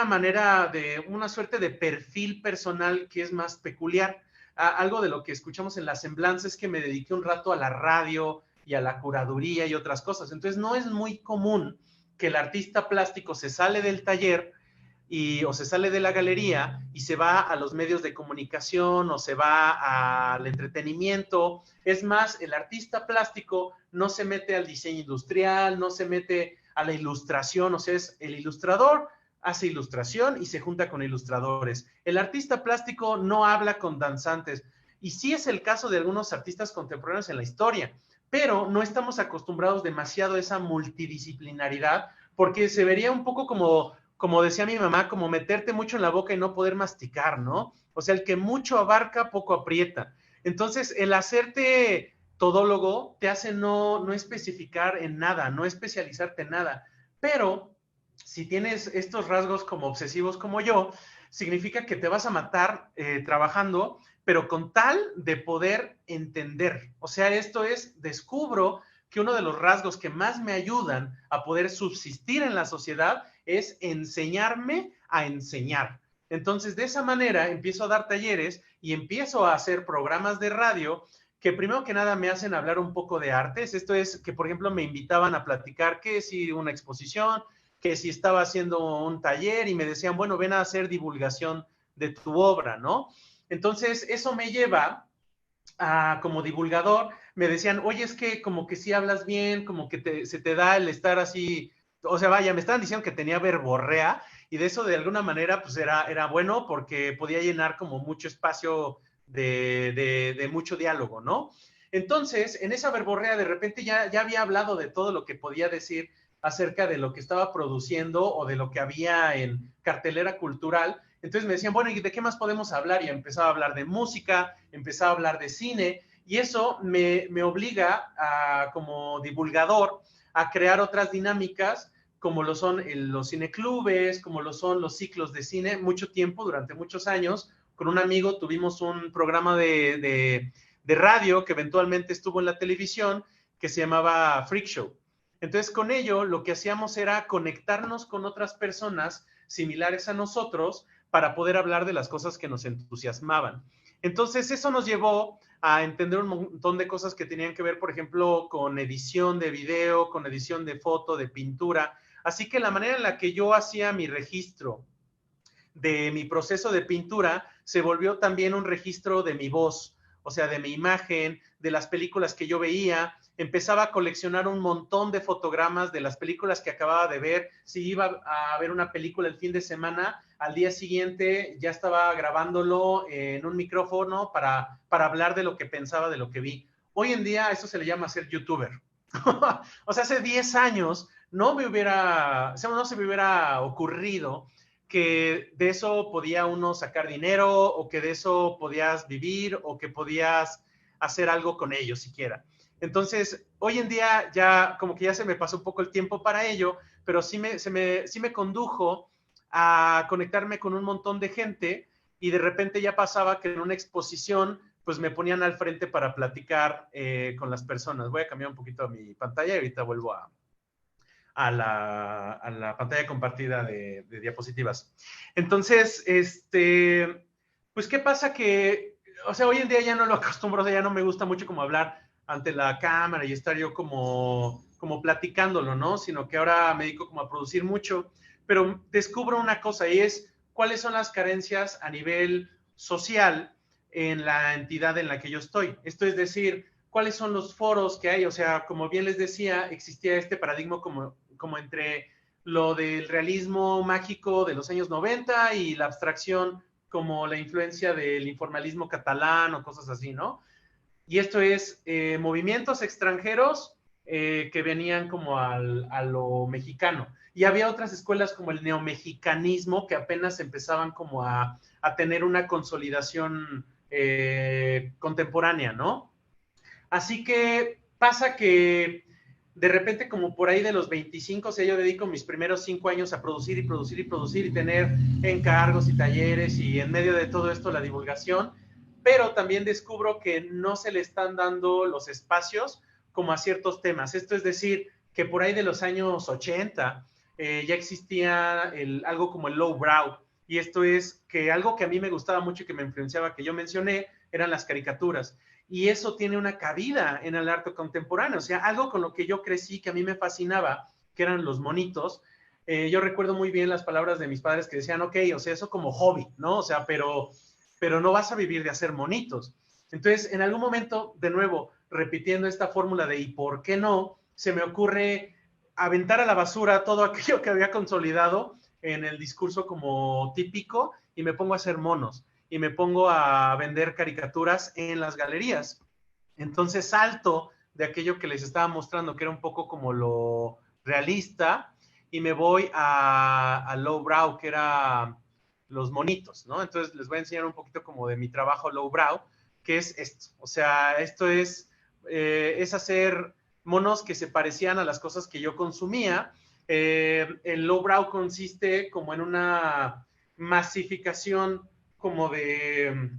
manera de, una suerte de perfil personal que es más peculiar. Algo de lo que escuchamos en la semblanza es que me dediqué un rato a la radio y a la curaduría y otras cosas. Entonces no es muy común que el artista plástico se sale del taller o se sale de la galería y se va a los medios de comunicación o se va al entretenimiento. Es más, el artista plástico no se mete al diseño industrial, no se mete a la ilustración, o sea, es el ilustrador hace ilustración y se junta con ilustradores. El artista plástico no habla con danzantes. Y sí es el caso de algunos artistas contemporáneos en la historia. pero no estamos acostumbrados demasiado a esa multidisciplinaridad, porque se vería un poco como decía mi mamá, como meterte mucho en la boca y no poder masticar, ¿no? O sea, el que mucho abarca, poco aprieta. Entonces, el hacerte todólogo te hace no especificar en nada, no especializarte en nada. Pero si tienes estos rasgos como obsesivos como yo, significa que te vas a matar trabajando, pero con tal de poder entender. O sea, esto es, descubro que uno de los rasgos que más me ayudan a poder subsistir en la sociedad es enseñarme a enseñar. Entonces, de esa manera empiezo a dar talleres y empiezo a hacer programas de radio que primero que nada me hacen hablar un poco de artes. Esto es que, por ejemplo, me invitaban a platicar que si una exposición, que si estaba haciendo un taller y me decían, bueno, ven a hacer divulgación de tu obra, ¿no? Entonces, eso me lleva a, como divulgador, me decían, oye, es que como que sí hablas bien, como que se te da el estar así, o sea, vaya, me estaban diciendo que tenía verborrea y de eso de alguna manera pues era bueno porque podía llenar como mucho espacio de mucho diálogo, ¿no? Entonces, en esa verborrea de repente ya había hablado de todo lo que podía decir acerca de lo que estaba produciendo o de lo que había en cartelera cultural. Entonces me decían, bueno, ¿y de qué más podemos hablar? Y empezaba a hablar de música, empezaba a hablar de cine, y eso me obliga a, como divulgador, a crear otras dinámicas, como lo son los cineclubes, como lo son los ciclos de cine. Mucho tiempo, durante muchos años, con un amigo tuvimos un programa de radio que eventualmente estuvo en la televisión, que se llamaba Freak Show. Entonces, con ello, lo que hacíamos era conectarnos con otras personas similares a nosotros para poder hablar de las cosas que nos entusiasmaban. Entonces, eso nos llevó a entender un montón de cosas que tenían que ver, por ejemplo, con edición de video, con edición de foto, de pintura. Así que la manera en la que yo hacía mi registro de mi proceso de pintura se volvió también un registro de mi voz, o sea, de mi imagen, de las películas que yo veía. Empezaba a coleccionar un montón de fotogramas de las películas que acababa de ver. Si iba a ver una película el fin de semana, al día siguiente ya estaba grabándolo en un micrófono para hablar de lo que pensaba, de lo que vi. Hoy en día eso se le llama ser youtuber. O sea, hace 10 años no se me hubiera ocurrido que de eso podía uno sacar dinero o que de eso podías vivir o que podías hacer algo con ello siquiera. Entonces, hoy en día ya como que ya se me pasó un poco el tiempo para ello, pero sí me condujo a conectarme con un montón de gente y de repente ya pasaba que en una exposición pues me ponían al frente para platicar con las personas. Voy a cambiar un poquito mi pantalla y ahorita vuelvo a la pantalla compartida de diapositivas. Entonces, pues, ¿qué pasa? Que, o sea, hoy en día ya no lo acostumbro, o sea, ya no me gusta mucho como hablar ante la cámara y estar yo como platicándolo, ¿no? Sino que ahora me dedico como a producir mucho, pero descubro una cosa y es cuáles son las carencias a nivel social en la entidad en la que yo estoy. Esto es decir, cuáles son los foros que hay, o sea, como bien les decía, existía este paradigma como entre lo del realismo mágico de los años 90 y la abstracción como la influencia del informalismo catalán o cosas así, ¿no? Y esto es movimientos extranjeros que venían como a lo mexicano. Y había otras escuelas como el neomexicanismo que apenas empezaban como a tener una consolidación contemporánea, ¿no? Así que pasa que de repente como por ahí de los 25, o sea, yo dedico mis primeros 5 años a producir y producir y producir y tener encargos y talleres y en medio de todo esto la divulgación, pero también descubro que no se le están dando los espacios como a ciertos temas. Esto es decir, que por ahí de los años 80 ya existía algo como el lowbrow, y esto es que algo que a mí me gustaba mucho y que me influenciaba, que yo mencioné, eran las caricaturas. Y eso tiene una cabida en el arte contemporáneo, o sea, algo con lo que yo crecí, que a mí me fascinaba, que eran los monitos. Yo recuerdo muy bien las palabras de mis padres que decían, ok, o sea, eso como hobby, ¿no? O sea, pero no vas a vivir de hacer monitos. Entonces, en algún momento, de nuevo, repitiendo esta fórmula de ¿y por qué no?, se me ocurre aventar a la basura todo aquello que había consolidado en el discurso como típico y me pongo a hacer monos y me pongo a vender caricaturas en las galerías. Entonces salto de aquello que les estaba mostrando, que era un poco como lo realista, y me voy a lowbrow, que era los monitos, ¿no? Entonces les voy a enseñar un poquito como de mi trabajo lowbrow, que es esto. O sea, esto es hacer monos que se parecían a las cosas que yo consumía. El lowbrow consiste como en una masificación como de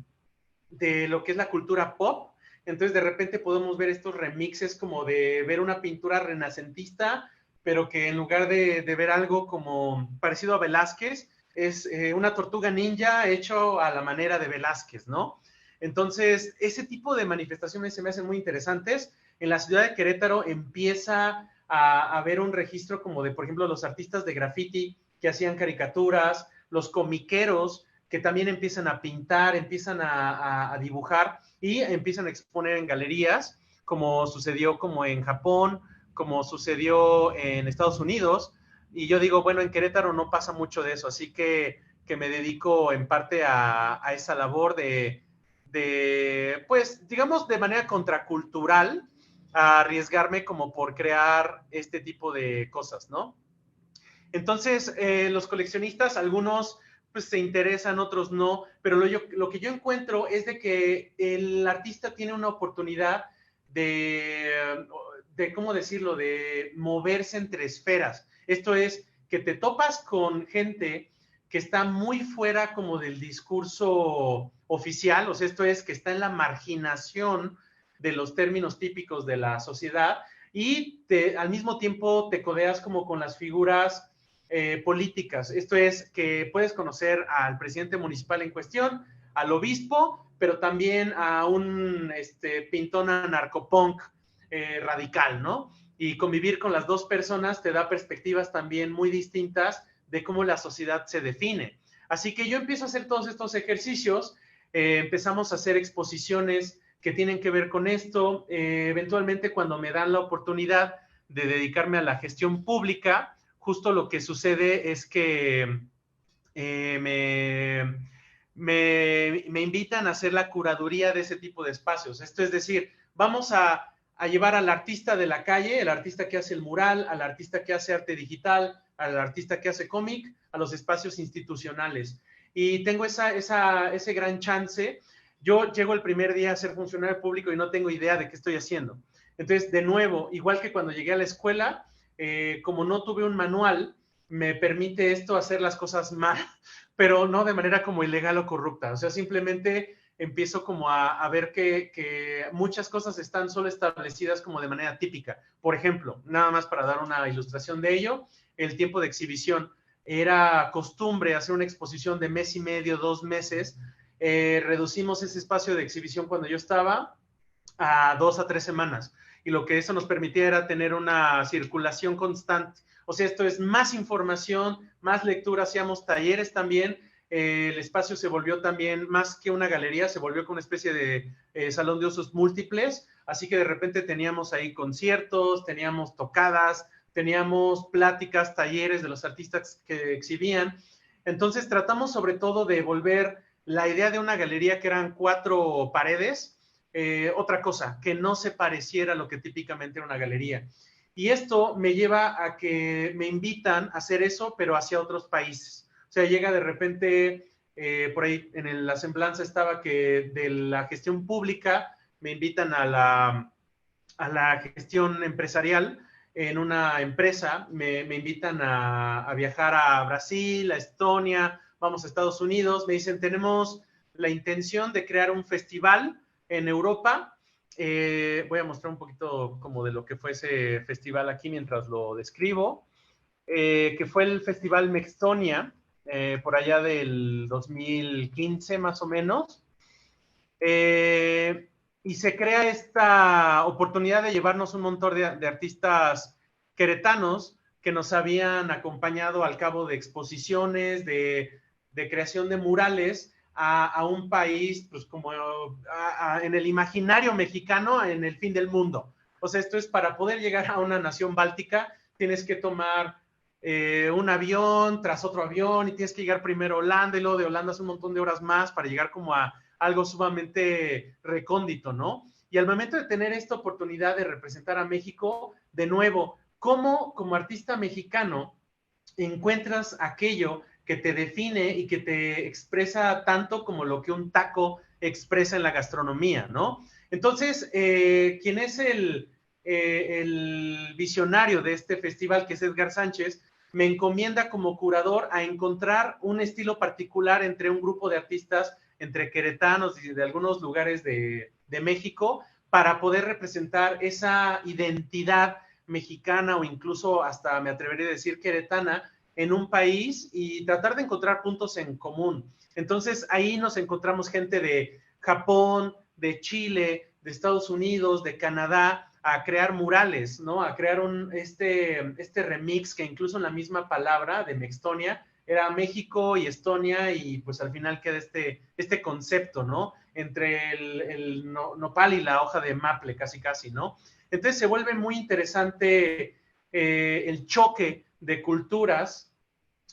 lo que es la cultura pop. Entonces de repente podemos ver estos remixes como de ver una pintura renacentista, pero que en lugar de ver algo como parecido a Velázquez, es una tortuga ninja hecho a la manera de Velázquez, ¿no? Entonces, ese tipo de manifestaciones se me hacen muy interesantes. En la ciudad de Querétaro empieza a haber un registro como de, por ejemplo, los artistas de graffiti que hacían caricaturas, los comiqueros que también empiezan a pintar, empiezan a dibujar y empiezan a exponer en galerías, como sucedió como en Japón, como sucedió en Estados Unidos. Y yo digo, bueno, en Querétaro no pasa mucho de eso, así que me dedico en parte a esa labor pues, digamos, de manera contracultural, a arriesgarme como por crear este tipo de cosas, ¿no? Entonces, los coleccionistas, algunos pues se interesan, otros no, pero lo que yo encuentro es de que el artista tiene una oportunidad ¿cómo decirlo?, de moverse entre esferas. Esto es, que te topas con gente que está muy fuera como del discurso oficial, o sea, esto es, que está en la marginación de los términos típicos de la sociedad, y al mismo tiempo te codeas como con las figuras políticas. Esto es, que puedes conocer al presidente municipal en cuestión, al obispo, pero también a un pintón anarcopunk radical, ¿no? Y convivir con las dos personas te da perspectivas también muy distintas de cómo la sociedad se define. Así que yo empiezo a hacer todos estos ejercicios, empezamos a hacer exposiciones que tienen que ver con esto. Eventualmente, cuando me dan la oportunidad de dedicarme a la gestión pública, justo lo que sucede es que me invitan a hacer la curaduría de ese tipo de espacios. Esto es decir, vamos a llevar al artista de la calle, el artista que hace el mural, al artista que hace arte digital, al artista que hace cómic, a los espacios institucionales. Y tengo ese gran chance. Yo llego el primer día a ser funcionario público y no tengo idea de qué estoy haciendo. Entonces, de nuevo, igual que cuando llegué a la escuela, como no tuve un manual, me permite esto hacer las cosas mal, pero no de manera como ilegal o corrupta. O sea, simplemente empiezo como a ver que muchas cosas están solo establecidas como de manera típica. Por ejemplo, nada más para dar una ilustración de ello, el tiempo de exhibición. Era costumbre hacer una exposición de mes y medio, 2 meses. Reducimos ese espacio de exhibición cuando yo estaba a 2 a 3 semanas. Y lo que eso nos permitía era tener una circulación constante. O sea, esto es más información, más lectura, hacíamos talleres también. El espacio se volvió también más que una galería, se volvió como una especie de salón de usos múltiples. Así que de repente teníamos ahí conciertos, teníamos tocadas, teníamos pláticas, talleres de los artistas que exhibían. Entonces tratamos sobre todo de volver la idea de una galería que eran 4 paredes, otra cosa, que no se pareciera a lo que típicamente era una galería. Y esto me lleva a que me invitan a hacer eso, pero hacia otros países. O sea, llega de repente, por ahí en la semblanza estaba que de la gestión pública me invitan a la gestión empresarial en una empresa, me invitan a viajar a Brasil, a Estonia, vamos a Estados Unidos, me dicen, tenemos la intención de crear un festival en Europa. Voy a mostrar un poquito como de lo que fue ese festival aquí mientras lo describo, que fue el Festival Mextonia, por allá del 2015 más o menos. Y se crea esta oportunidad de llevarnos un montón de artistas queretanos que nos habían acompañado al cabo de exposiciones, de creación de murales, a un país, pues como en el imaginario mexicano, en el fin del mundo. O sea, esto es para poder llegar a una nación báltica, tienes que tomar un avión tras otro avión y tienes que llegar primero a Holanda y luego de Holanda es un montón de horas más para llegar como a algo sumamente recóndito, ¿no? Y al momento de tener esta oportunidad de representar a México, de nuevo, ¿cómo como artista mexicano encuentras aquello que te define y que te expresa tanto como lo que un taco expresa en la gastronomía, ¿no? Entonces, quien es el visionario de este festival, que es Edgar Sánchez, me encomienda como curador a encontrar un estilo particular entre un grupo de artistas, entre queretanos y de algunos lugares de México, para poder representar esa identidad mexicana o incluso hasta me atrevería a decir queretana en un país y tratar de encontrar puntos en común. Entonces ahí nos encontramos gente de Japón, de Chile, de Estados Unidos, de Canadá, a crear murales, ¿no? A crear este remix que incluso en la misma palabra de Mextonia era México y Estonia y pues al final queda este concepto, ¿no? Entre el nopal y la hoja de maple, casi casi, ¿no? Entonces se vuelve muy interesante el choque de culturas,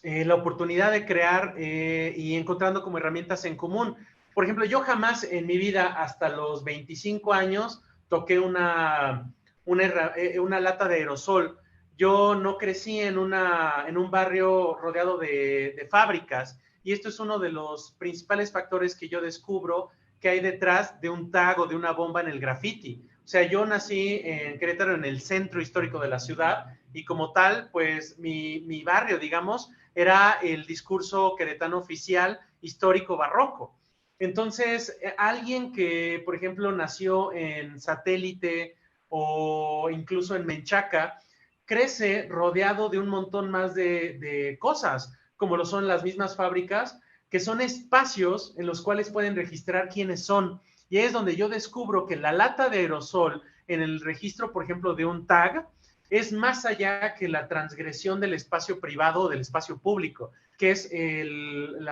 la oportunidad de crear y encontrando como herramientas en común. Por ejemplo, yo jamás en mi vida, hasta los 25 años, toqué una lata de aerosol. Yo no crecí en un barrio rodeado de fábricas y esto es uno de los principales factores que yo descubro que hay detrás de un tag o de una bomba en el graffiti. O sea, yo nací en Querétaro, en el centro histórico de la ciudad, y como tal, pues mi barrio, digamos, era el discurso queretano oficial histórico barroco. Entonces, alguien que, por ejemplo, nació en Satélite o incluso en Menchaca, crece rodeado de un montón más de cosas, como lo son las mismas fábricas, que son espacios en los cuales pueden registrar quiénes son. Y es donde yo descubro que la lata de aerosol en el registro, por ejemplo, de un tag, es más allá que la transgresión del espacio privado o del espacio público, que es el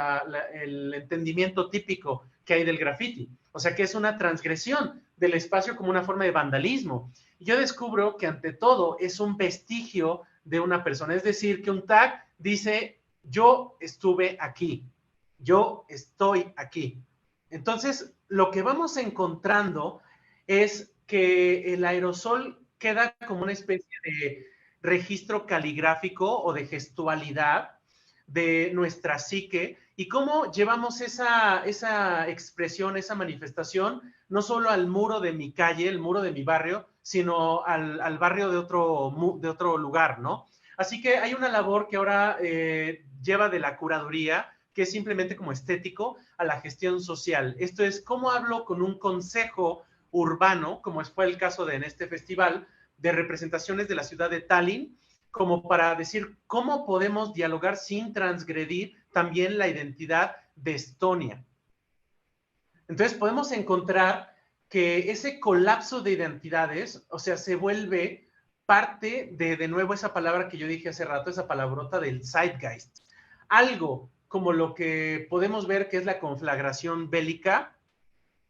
entendimiento típico que hay del graffiti. O sea, que es una transgresión del espacio como una forma de vandalismo. Y yo descubro que ante todo es un vestigio de una persona. Es decir, que un tag dice, yo estuve aquí, yo estoy aquí. Entonces, lo que vamos encontrando es que el aerosol queda como una especie de registro caligráfico o de gestualidad de nuestra psique y cómo llevamos esa expresión, esa manifestación, no solo al muro de mi calle, el muro de mi barrio, sino al barrio de otro lugar, ¿no? Así que hay una labor que ahora lleva de la curaduría, que es simplemente como estético, a la gestión social. Esto es, ¿cómo hablo con un consejo urbano, como fue el caso en este festival, de representaciones de la ciudad de Tallinn, como para decir cómo podemos dialogar sin transgredir también la identidad de Estonia? Entonces podemos encontrar que ese colapso de identidades, o sea, se vuelve parte de nuevo, esa palabra que yo dije hace rato, esa palabrota del zeitgeist. Algo como lo que podemos ver que es la conflagración bélica,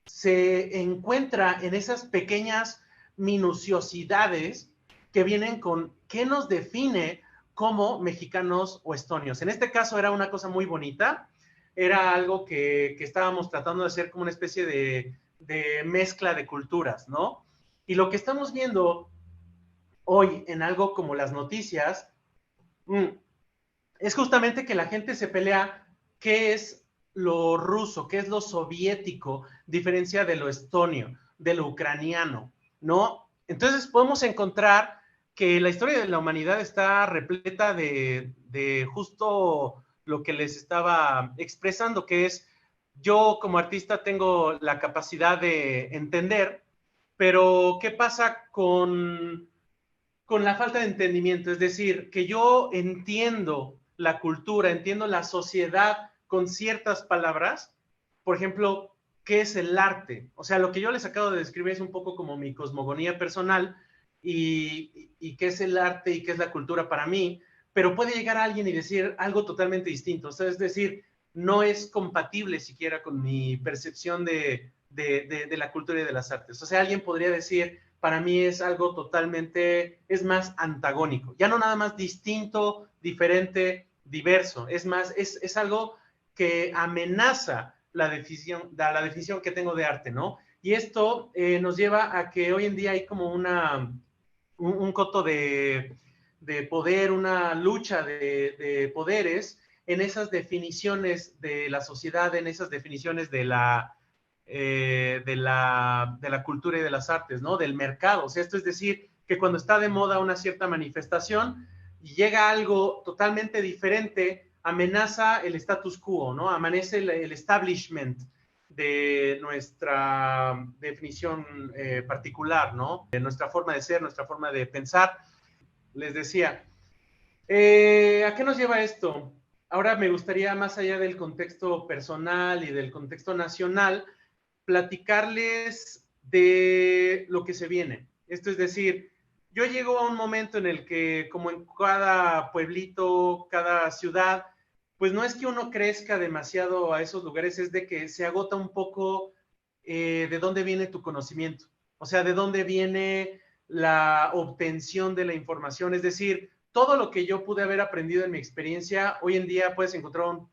se encuentra en esas pequeñas minuciosidades que vienen con qué nos define como mexicanos o estonios. En este caso era una cosa muy bonita, era algo que estábamos tratando de hacer como una especie de mezcla de culturas, ¿no? Y lo que estamos viendo hoy en algo como las noticias es justamente que la gente se pelea qué es lo ruso, qué es lo soviético, diferencia de lo estonio, de lo ucraniano, ¿no? Entonces podemos encontrar que la historia de la humanidad está repleta de justo lo que les estaba expresando, que es yo como artista tengo la capacidad de entender, pero ¿qué pasa con la falta de entendimiento? Es decir, que yo entiendo la cultura, entiendo la sociedad con ciertas palabras. Por ejemplo, ¿qué es el arte? O sea, lo que yo les acabo de describir es un poco como mi cosmogonía personal y qué es el arte y qué es la cultura para mí, pero puede llegar a alguien y decir algo totalmente distinto. O sea, es decir, no es compatible siquiera con mi percepción de la cultura y de las artes. O sea, alguien podría decir, para mí es algo totalmente, es más antagónico, ya no nada más distinto, diferente, diverso, es más, es algo que amenaza la definición que tengo de arte, ¿no? Y esto nos lleva a que hoy en día hay como un coto de poder, una lucha de poderes en esas definiciones de la sociedad, en esas definiciones de la cultura y de las artes, ¿no? Del mercado. O sea, esto es decir, que cuando está de moda una cierta manifestación y llega algo totalmente diferente, amenaza el status quo, ¿no? Amanece el establishment de nuestra definición particular, ¿no? De nuestra forma de ser, nuestra forma de pensar. Les decía, ¿a qué nos lleva esto? Ahora me gustaría, más allá del contexto personal y del contexto nacional, platicarles de lo que se viene. Esto es decir, yo llego a un momento en el que, como en cada pueblito, cada ciudad, pues no es que uno crezca demasiado a esos lugares, es de que se agota un poco de dónde viene tu conocimiento, o sea, de dónde viene la obtención de la información, es decir, todo lo que yo pude haber aprendido en mi experiencia, hoy en día puedes encontrar un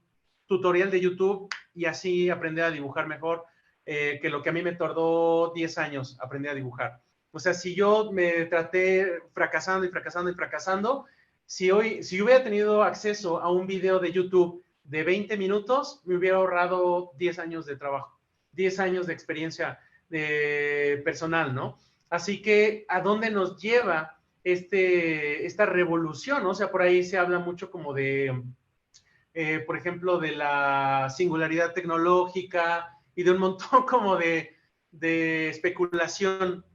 tutorial de YouTube y así aprender a dibujar mejor que lo que a mí me tardó 10 años aprender a dibujar. O sea, si yo me traté fracasando y fracasando y fracasando, si yo hubiera tenido acceso a un video de YouTube de 20 minutos, me hubiera ahorrado 10 años de trabajo, 10 años de experiencia personal, ¿no? Así que, ¿a dónde nos lleva esta revolución? ¿No? O sea, por ahí se habla mucho como de, por ejemplo, de la singularidad tecnológica y de un montón como de especulación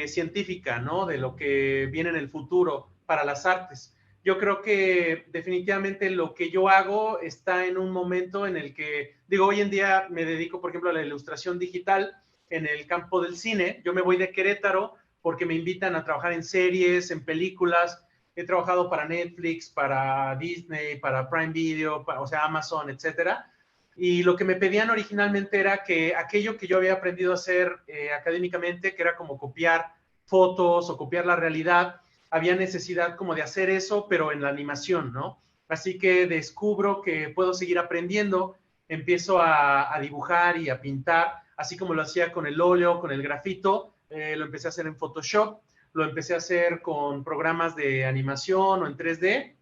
científica, ¿no? De lo que viene en el futuro para las artes. Yo creo que definitivamente lo que yo hago está en un momento en el que, digo, hoy en día me dedico, por ejemplo, a la ilustración digital en el campo del cine. Yo me voy de Querétaro porque me invitan a trabajar en series, en películas. He trabajado para Netflix, para Disney, para Prime Video, o sea, Amazon, etcétera. Y lo que me pedían originalmente era que aquello que yo había aprendido a hacer académicamente, que era como copiar fotos o copiar la realidad, había necesidad como de hacer eso, pero en la animación, ¿no? Así que descubro que puedo seguir aprendiendo, empiezo a dibujar y a pintar, así como lo hacía con el óleo, con el grafito, lo empecé a hacer en Photoshop, lo empecé a hacer con programas de animación o en 3D,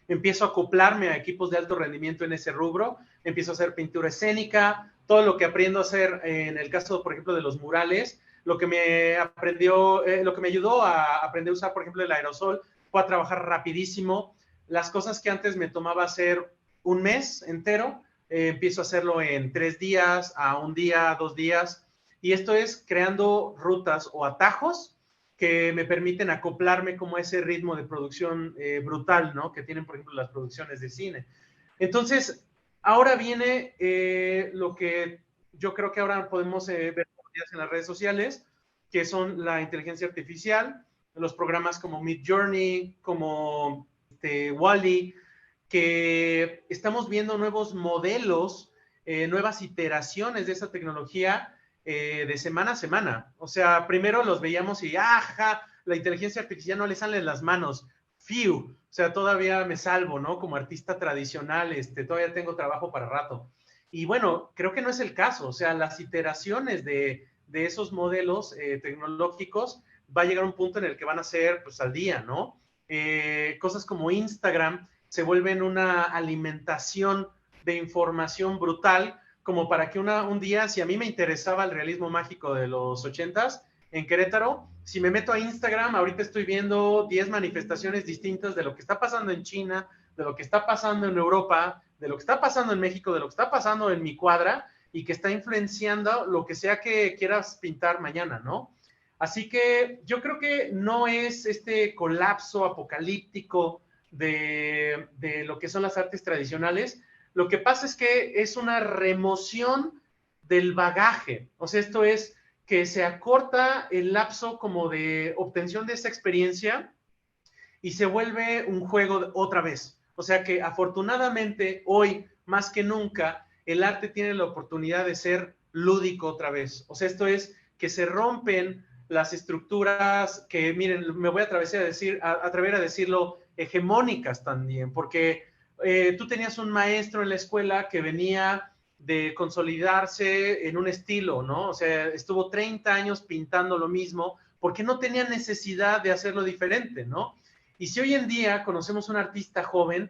empiezo a acoplarme a equipos de alto rendimiento en ese rubro, empiezo a hacer pintura escénica, todo lo que aprendo a hacer en el caso, por ejemplo, de los murales, lo que me ayudó a aprender a usar, por ejemplo, el aerosol, fue a trabajar rapidísimo. Las cosas que antes me tomaba hacer un mes entero, empiezo a hacerlo en 3 días, a un día, 2 días, y esto es creando rutas o atajos que me permiten acoplarme como a ese ritmo de producción brutal, ¿no? Que tienen, por ejemplo, las producciones de cine. Entonces, ahora viene lo que yo creo que ahora podemos ver en las redes sociales, que son la inteligencia artificial, los programas como Midjourney, como Wall-E, que estamos viendo nuevos modelos, nuevas iteraciones de esa tecnología de semana a semana. O sea, primero los veíamos y, ajá, la inteligencia artificial no le salen las manos. Fiu. O sea, todavía me salvo, ¿no? Como artista tradicional, todavía tengo trabajo para rato. Y bueno, creo que no es el caso. O sea, las iteraciones de esos modelos tecnológicos va a llegar a un punto en el que van a ser, pues, al día, ¿no? Cosas como Instagram se vuelven una alimentación de información brutal, como para que un día, si a mí me interesaba el realismo mágico de los 80s en Querétaro, si me meto a Instagram, ahorita estoy viendo 10 manifestaciones distintas de lo que está pasando en China, de lo que está pasando en Europa, de lo que está pasando en México, de lo que está pasando en mi cuadra y que está influenciando lo que sea que quieras pintar mañana, ¿no? Así que yo creo que no es este colapso apocalíptico de lo que son las artes tradicionales. Lo que pasa es que es una remoción del bagaje. O sea, esto es que se acorta el lapso como de obtención de esa experiencia y se vuelve un juego otra vez. O sea que afortunadamente hoy, más que nunca, el arte tiene la oportunidad de ser lúdico otra vez. O sea, esto es que se rompen las estructuras que, miren, me voy a atrever a decirlo, hegemónicas también, porque tú tenías un maestro en la escuela que venía de consolidarse en un estilo, ¿no? O sea, estuvo 30 años pintando lo mismo porque no tenía necesidad de hacerlo diferente, ¿no? Y si hoy en día conocemos un artista joven,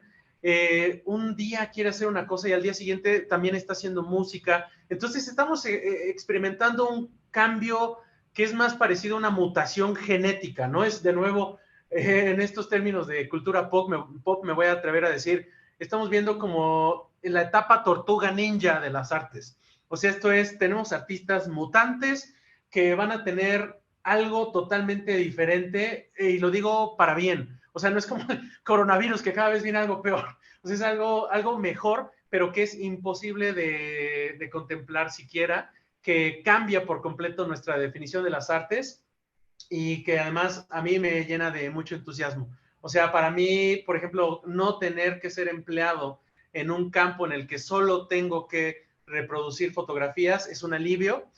un día quiere hacer una cosa y al día siguiente también está haciendo música, entonces estamos experimentando un cambio que es más parecido a una mutación genética, ¿no? Es de nuevo, en estos términos de cultura pop me voy a atrever a decir, estamos viendo como en la etapa tortuga ninja de las artes. O sea, esto es, tenemos artistas mutantes que van a tener algo totalmente diferente, y lo digo para bien. O sea, no es como el coronavirus, que cada vez viene algo peor. O sea, es algo mejor, pero que es imposible de contemplar siquiera, que cambia por completo nuestra definición de las artes y que además a mí me llena de mucho entusiasmo. O sea, para mí, por ejemplo, no tener que ser empleado en un campo en el que solo tengo que reproducir fotografías es un alivio.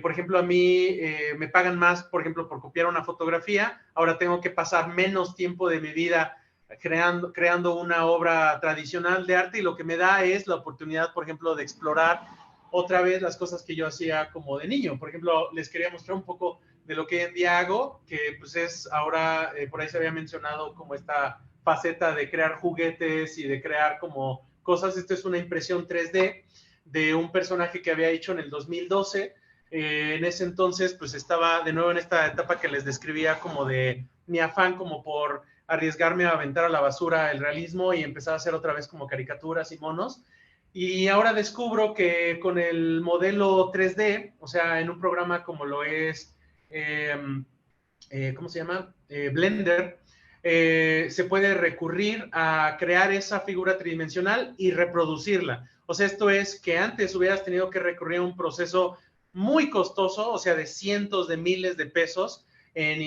Por ejemplo, a mí me pagan más, por ejemplo, por copiar una fotografía. Ahora tengo que pasar menos tiempo de mi vida creando una obra tradicional de arte, y lo que me da es la oportunidad, por ejemplo, de explorar otra vez las cosas que yo hacía como de niño. Por ejemplo, les quería mostrar un poco de lo que hoy en día hago, que pues es ahora, por ahí se había mencionado como esta faceta de crear juguetes y de crear como cosas. Esto es una impresión 3D de un personaje que había hecho en el 2012. En ese entonces pues estaba de nuevo en esta etapa que les describía, como de mi afán como por arriesgarme a aventar a la basura el realismo y empezar a hacer otra vez como caricaturas y monos. Y ahora descubro que con el modelo 3D, o sea, en un programa como lo es, ¿cómo se llama? Blender, se puede recurrir a crear esa figura tridimensional y reproducirla. O sea, esto es que antes hubieras tenido que recurrir a un proceso muy costoso, o sea, de cientos de miles de pesos en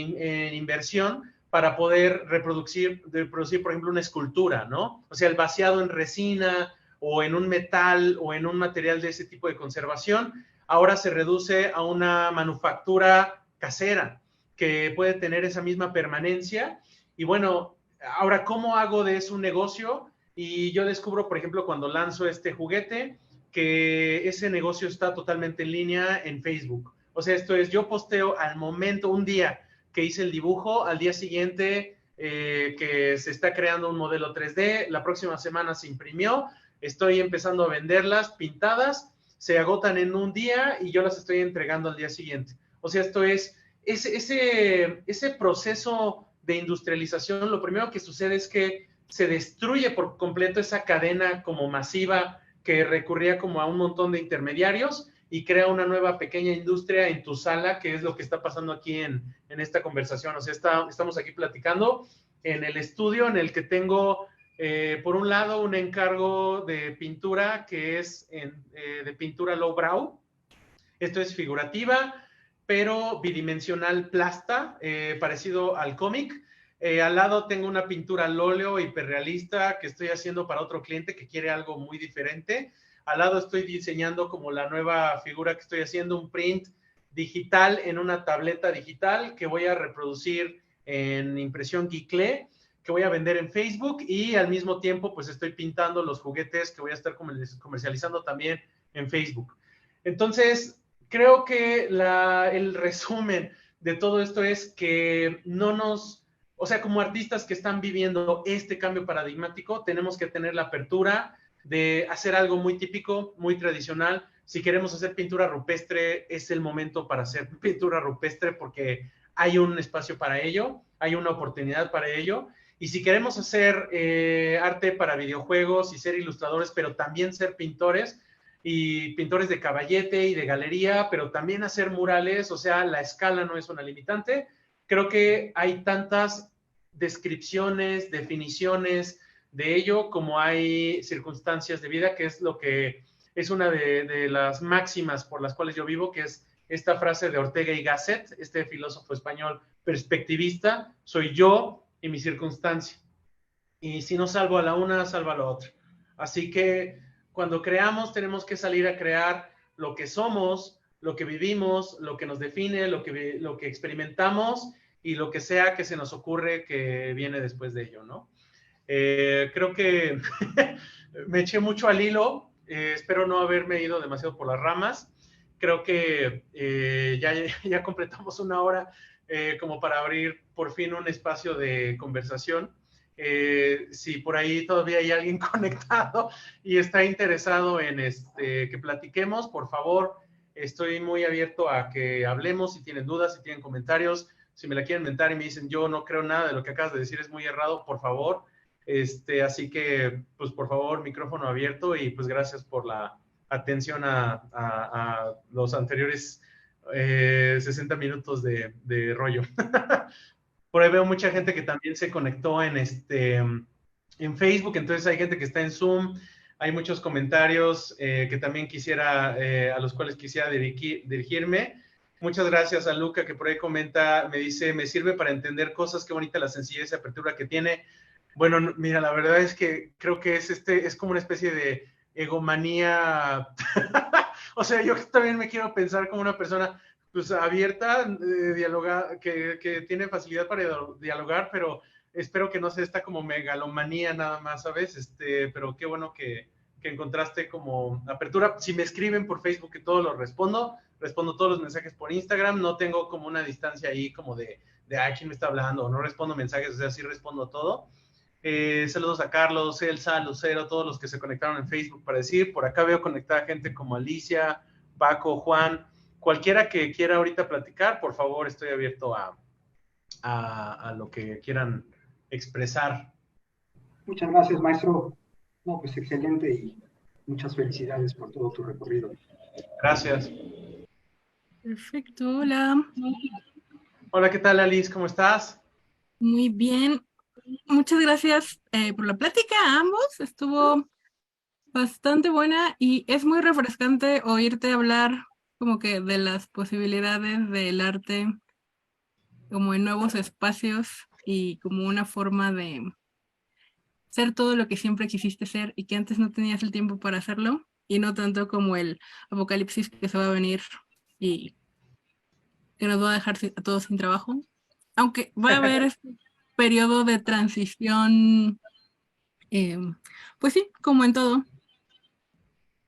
inversión para poder reproducir, por ejemplo, una escultura, ¿no? O sea, el vaciado en resina o en un metal o en un material de ese tipo de conservación, ahora se reduce a una manufactura casera que puede tener esa misma permanencia. Y bueno, ahora, ¿cómo hago de eso un negocio? Y yo descubro, por ejemplo, cuando lanzo este juguete, que ese negocio está totalmente en línea en Facebook. O sea, esto es, yo posteo al momento, un día que hice el dibujo, al día siguiente que se está creando un modelo 3D, la próxima semana se imprimió, estoy empezando a venderlas pintadas, se agotan en un día y yo las estoy entregando al día siguiente. O sea, esto es ese proceso de industrialización. Lo primero que sucede es que se destruye por completo esa cadena como masiva que recurría como a un montón de intermediarios y crea una nueva pequeña industria en tu sala, que es lo que está pasando aquí en esta conversación. O sea, estamos aquí platicando en el estudio en el que tengo, por un lado, un encargo de pintura que es de pintura lowbrow. Esto es figurativa, pero bidimensional plasta, parecido al cómic. Al lado tengo una pintura al óleo hiperrealista que estoy haciendo para otro cliente que quiere algo muy diferente. Al lado estoy diseñando como la nueva figura que estoy haciendo, un print digital en una tableta digital que voy a reproducir en impresión Giclée, que voy a vender en Facebook, y al mismo tiempo pues estoy pintando los juguetes que voy a estar comercializando también en Facebook. Entonces, creo que el resumen de todo esto es que o sea, como artistas que están viviendo este cambio paradigmático, tenemos que tener la apertura de hacer algo muy típico, muy tradicional. Si queremos hacer pintura rupestre, es el momento para hacer pintura rupestre porque hay un espacio para ello, hay una oportunidad para ello. Y si queremos hacer arte para videojuegos y ser ilustradores, pero también ser pintores, y pintores de caballete y de galería, pero también hacer murales, o sea, la escala no es una limitante. Creo que hay tantas descripciones, definiciones de ello como hay circunstancias de vida, que es lo que es una de las máximas por las cuales yo vivo, que es esta frase de Ortega y Gasset, este filósofo español perspectivista: soy yo y mi circunstancia. Y si no salvo a la una, salvo a la otra. Así que cuando creamos, tenemos que salir a crear lo que somos, lo que vivimos, lo que nos define, lo que experimentamos y lo que sea que se nos ocurre que viene después de ello, ¿no? Creo que me eché mucho al hilo, espero no haberme ido demasiado por las ramas. Creo que ya completamos una hora como para abrir por fin un espacio de conversación. Si por ahí todavía hay alguien conectado y está interesado en que platiquemos, por favor, estoy muy abierto a que hablemos. Si tienen dudas, si tienen comentarios, si me la quieren mentar y me dicen yo no creo nada de lo que acabas de decir, es muy errado, por favor. Así que, pues por favor, micrófono abierto y pues gracias por la atención a los anteriores 60 minutos de rollo. Por ahí veo mucha gente que también se conectó en Facebook, entonces hay gente que está en Zoom, hay muchos comentarios que también a los cuales quisiera dirigirme. Muchas gracias a Luca, que por ahí comenta, me dice, me sirve para entender cosas, qué bonita la sencillez y apertura que tiene. Bueno, mira, la verdad es que creo que es como una especie de egomanía. O sea, yo también me quiero pensar como una persona pues abierta, que tiene facilidad para dialogar, pero espero que no sea esta como megalomanía nada más, ¿sabes? Pero qué bueno que encontraste como apertura. Si me escriben por Facebook, que todo lo respondo todos los mensajes por Instagram, no tengo como una distancia ahí como de quién me está hablando, no respondo mensajes, o sea, sí respondo todo. Saludos a Carlos, Elsa, Lucero, todos los que se conectaron en Facebook para decir. Por acá veo conectada gente como Alicia, Paco, Juan. Cualquiera que quiera ahorita platicar, por favor, estoy abierto a lo que quieran expresar. Muchas gracias, maestro. No, pues excelente y muchas felicidades por todo tu recorrido. Gracias. Perfecto, hola. Hola, ¿qué tal, Alice? ¿Cómo estás? Muy bien. Muchas gracias por la plática a ambos. Estuvo bastante buena y es muy refrescante oírte hablar como que de las posibilidades del arte como en nuevos espacios y como una forma de ser todo lo que siempre quisiste ser y que antes no tenías el tiempo para hacerlo, y no tanto como el apocalipsis que se va a venir y que nos va a dejar a todos sin trabajo. Aunque va a haber este periodo de transición, pues sí, como en todo.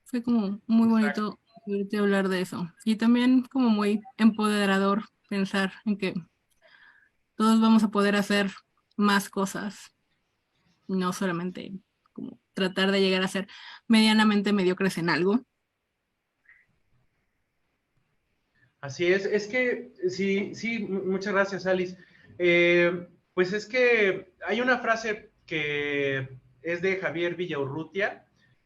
Fue como muy bonito oírte hablar de eso. Y también como muy empoderador pensar en que todos vamos a poder hacer más cosas, no solamente como tratar de llegar a ser medianamente mediocres en algo. Así es que sí, muchas gracias, Alice. Pues es que hay una frase que es de Javier Villaurrutia,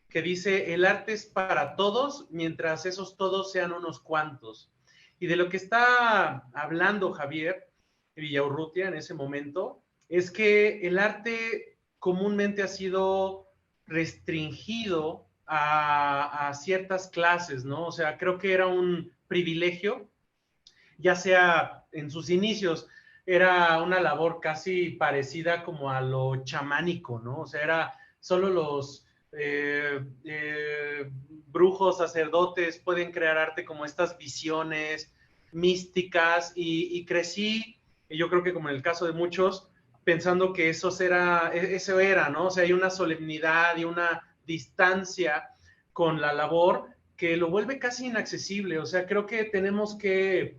que dice, el arte es para todos, mientras esos todos sean unos cuantos. Y de lo que está hablando Javier Villaurrutia en ese momento, es que el arte comúnmente ha sido restringido a ciertas clases, ¿no? O sea, creo que era un privilegio, ya sea en sus inicios, era una labor casi parecida como a lo chamánico, ¿no? O sea, era solo los brujos, sacerdotes pueden crear arte como estas visiones místicas y crecí, y yo creo que como en el caso de muchos, pensando que eso era, ¿no? O sea, hay una solemnidad y una distancia con la labor que lo vuelve casi inaccesible. O sea, creo que tenemos que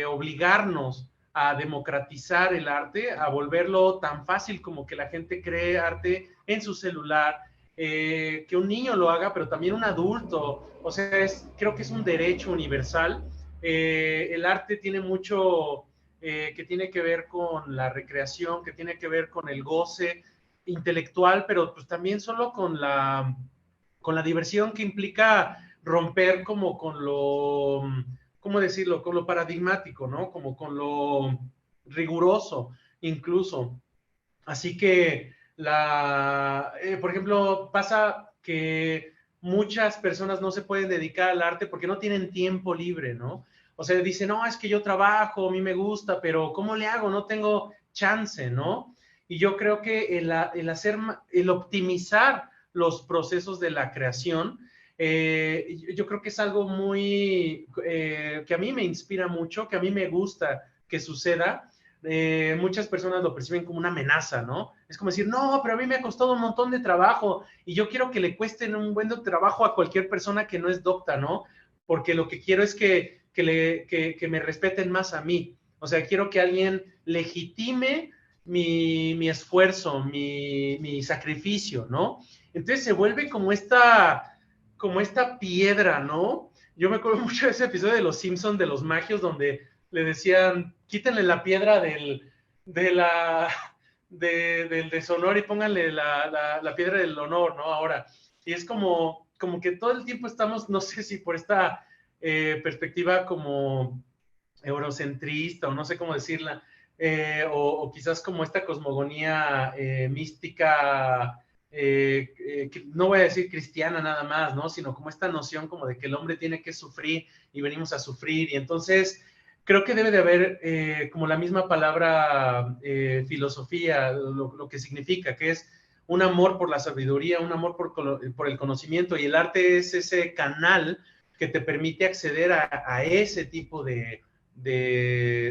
obligarnos a democratizar el arte, a volverlo tan fácil como que la gente cree arte en su celular, que un niño lo haga, pero también un adulto. O sea, creo que es un derecho universal. El arte tiene mucho que tiene que ver con la recreación, que tiene que ver con el goce intelectual, pero pues también solo con la diversión que implica romper como con lo, ¿cómo decirlo? Con lo paradigmático, ¿no? Como con lo riguroso, incluso. Así que, por ejemplo, pasa que muchas personas no se pueden dedicar al arte porque no tienen tiempo libre, ¿no? O sea, dicen, no, es que yo trabajo, a mí me gusta, pero ¿cómo le hago? No tengo chance, ¿no? Y yo creo que el optimizar los procesos de la creación, yo creo que es algo muy, que a mí me inspira mucho, que a mí me gusta que suceda, muchas personas lo perciben como una amenaza, ¿no? Es como decir, no, pero a mí me ha costado un montón de trabajo y yo quiero que le cuesten un buen trabajo a cualquier persona que no es docta, ¿no? Porque lo que quiero es que me respeten más a mí. O sea, quiero que alguien legitime mi esfuerzo, mi sacrificio, ¿no? Entonces se vuelve como esta piedra, ¿no? Yo me acuerdo mucho de ese episodio de Los Simpsons, de los magios, donde le decían, quítenle la piedra del deshonor y pónganle la piedra del honor, ¿no? Ahora. Y es como que todo el tiempo estamos, no sé si por esta perspectiva como eurocentrista, o no sé cómo decirla, o quizás como esta cosmogonía mística, no voy a decir cristiana nada más, ¿no? Sino como esta noción como de que el hombre tiene que sufrir y venimos a sufrir, y entonces creo que debe de haber como la misma palabra filosofía, lo que significa, que es un amor por la sabiduría, un amor por el conocimiento, y el arte es ese canal que te permite acceder a ese tipo de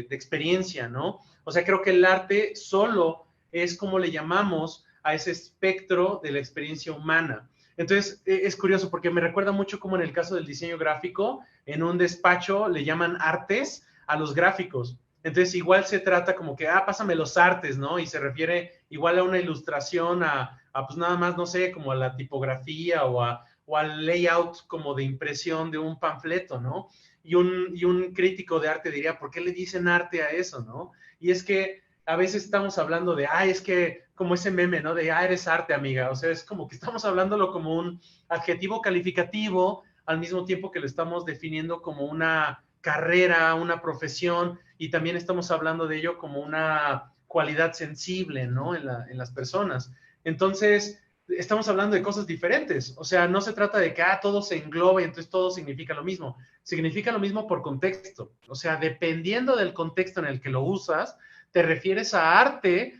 experiencia, ¿no? O sea, creo que el arte solo es como le llamamos a ese espectro de la experiencia humana. Entonces, es curioso porque me recuerda mucho como en el caso del diseño gráfico, en un despacho le llaman artes a los gráficos. Entonces, igual se trata como que, pásame los artes, ¿no? Y se refiere igual a una ilustración, pues nada más, no sé, como a la tipografía o al layout como de impresión de un panfleto, ¿no? Y un crítico de arte diría, ¿por qué le dicen arte a eso, no? Y es que a veces estamos hablando de, es que como ese meme, ¿no? De, eres arte, amiga. O sea, es como que estamos hablándolo como un adjetivo calificativo, al mismo tiempo que lo estamos definiendo como una carrera, una profesión, y también estamos hablando de ello como una cualidad sensible, ¿no? En las personas. Entonces, estamos hablando de cosas diferentes. O sea, no se trata de que todo se englobe y entonces todo significa lo mismo. Significa lo mismo por contexto. O sea, dependiendo del contexto en el que lo usas, te refieres a arte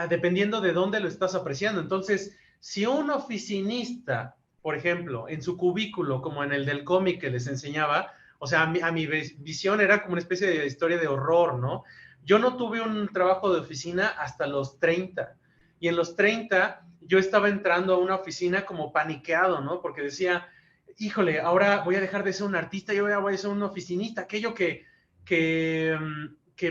dependiendo de dónde lo estás apreciando. Entonces, si un oficinista, por ejemplo, en su cubículo, como en el del cómic que les enseñaba, o sea, a mi visión era como una especie de historia de horror, ¿no? Yo no tuve un trabajo de oficina hasta los 30. Y en los 30 yo estaba entrando a una oficina como paniqueado, ¿no? Porque decía, híjole, ahora voy a dejar de ser un artista y ahora voy a ser un oficinista, aquello que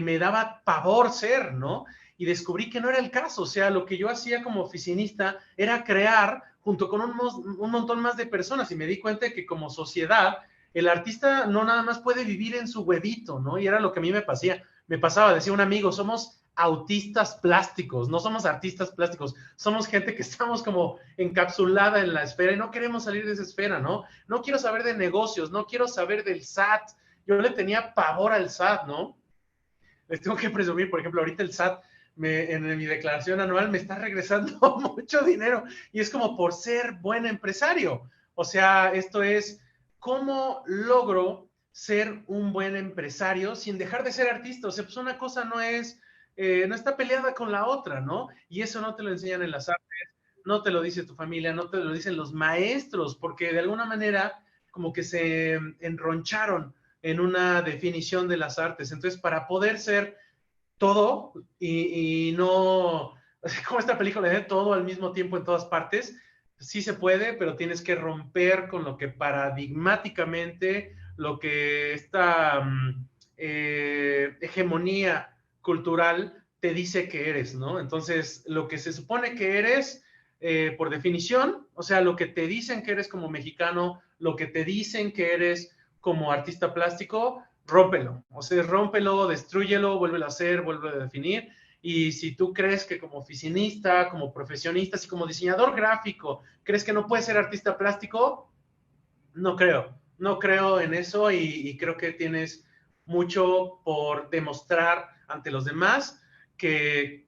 me daba pavor ser, ¿no? Y descubrí que no era el caso. O sea, lo que yo hacía como oficinista era crear junto con un montón más de personas, y me di cuenta de que como sociedad el artista no nada más puede vivir en su huevito, ¿no? Y era lo que a mí me pasaba, decía un amigo, somos autistas plásticos, no somos artistas plásticos, somos gente que estamos como encapsulada en la esfera y no queremos salir de esa esfera, ¿no? No quiero saber de negocios, no quiero saber del SAT. Yo le tenía pavor al SAT, ¿no? Les tengo que presumir, por ejemplo, ahorita el SAT en mi declaración anual me está regresando mucho dinero, y es como por ser buen empresario. O sea, esto es, ¿cómo logro ser un buen empresario sin dejar de ser artista? O sea, pues una cosa no está peleada con la otra, ¿no? Y eso no te lo enseñan en las artes, no te lo dice tu familia, no te lo dicen los maestros, porque de alguna manera como que se enroncharon en una definición de las artes. Entonces, para poder ser todo y no, como esta película de todo al mismo tiempo en todas partes, sí se puede, pero tienes que romper con lo que paradigmáticamente, lo que esta hegemonía cultural te dice que eres, ¿no? Entonces, lo que se supone que eres, por definición, o sea, lo que te dicen que eres como mexicano, lo que te dicen que eres como artista plástico, rómpelo. O sea, rómpelo, destrúyelo, vuélvelo a hacer, vuélvelo a definir. Y si tú crees que como oficinista, como profesionista, si como diseñador gráfico crees que no puedes ser artista plástico, no creo en eso, y creo que tienes mucho por demostrar ante los demás que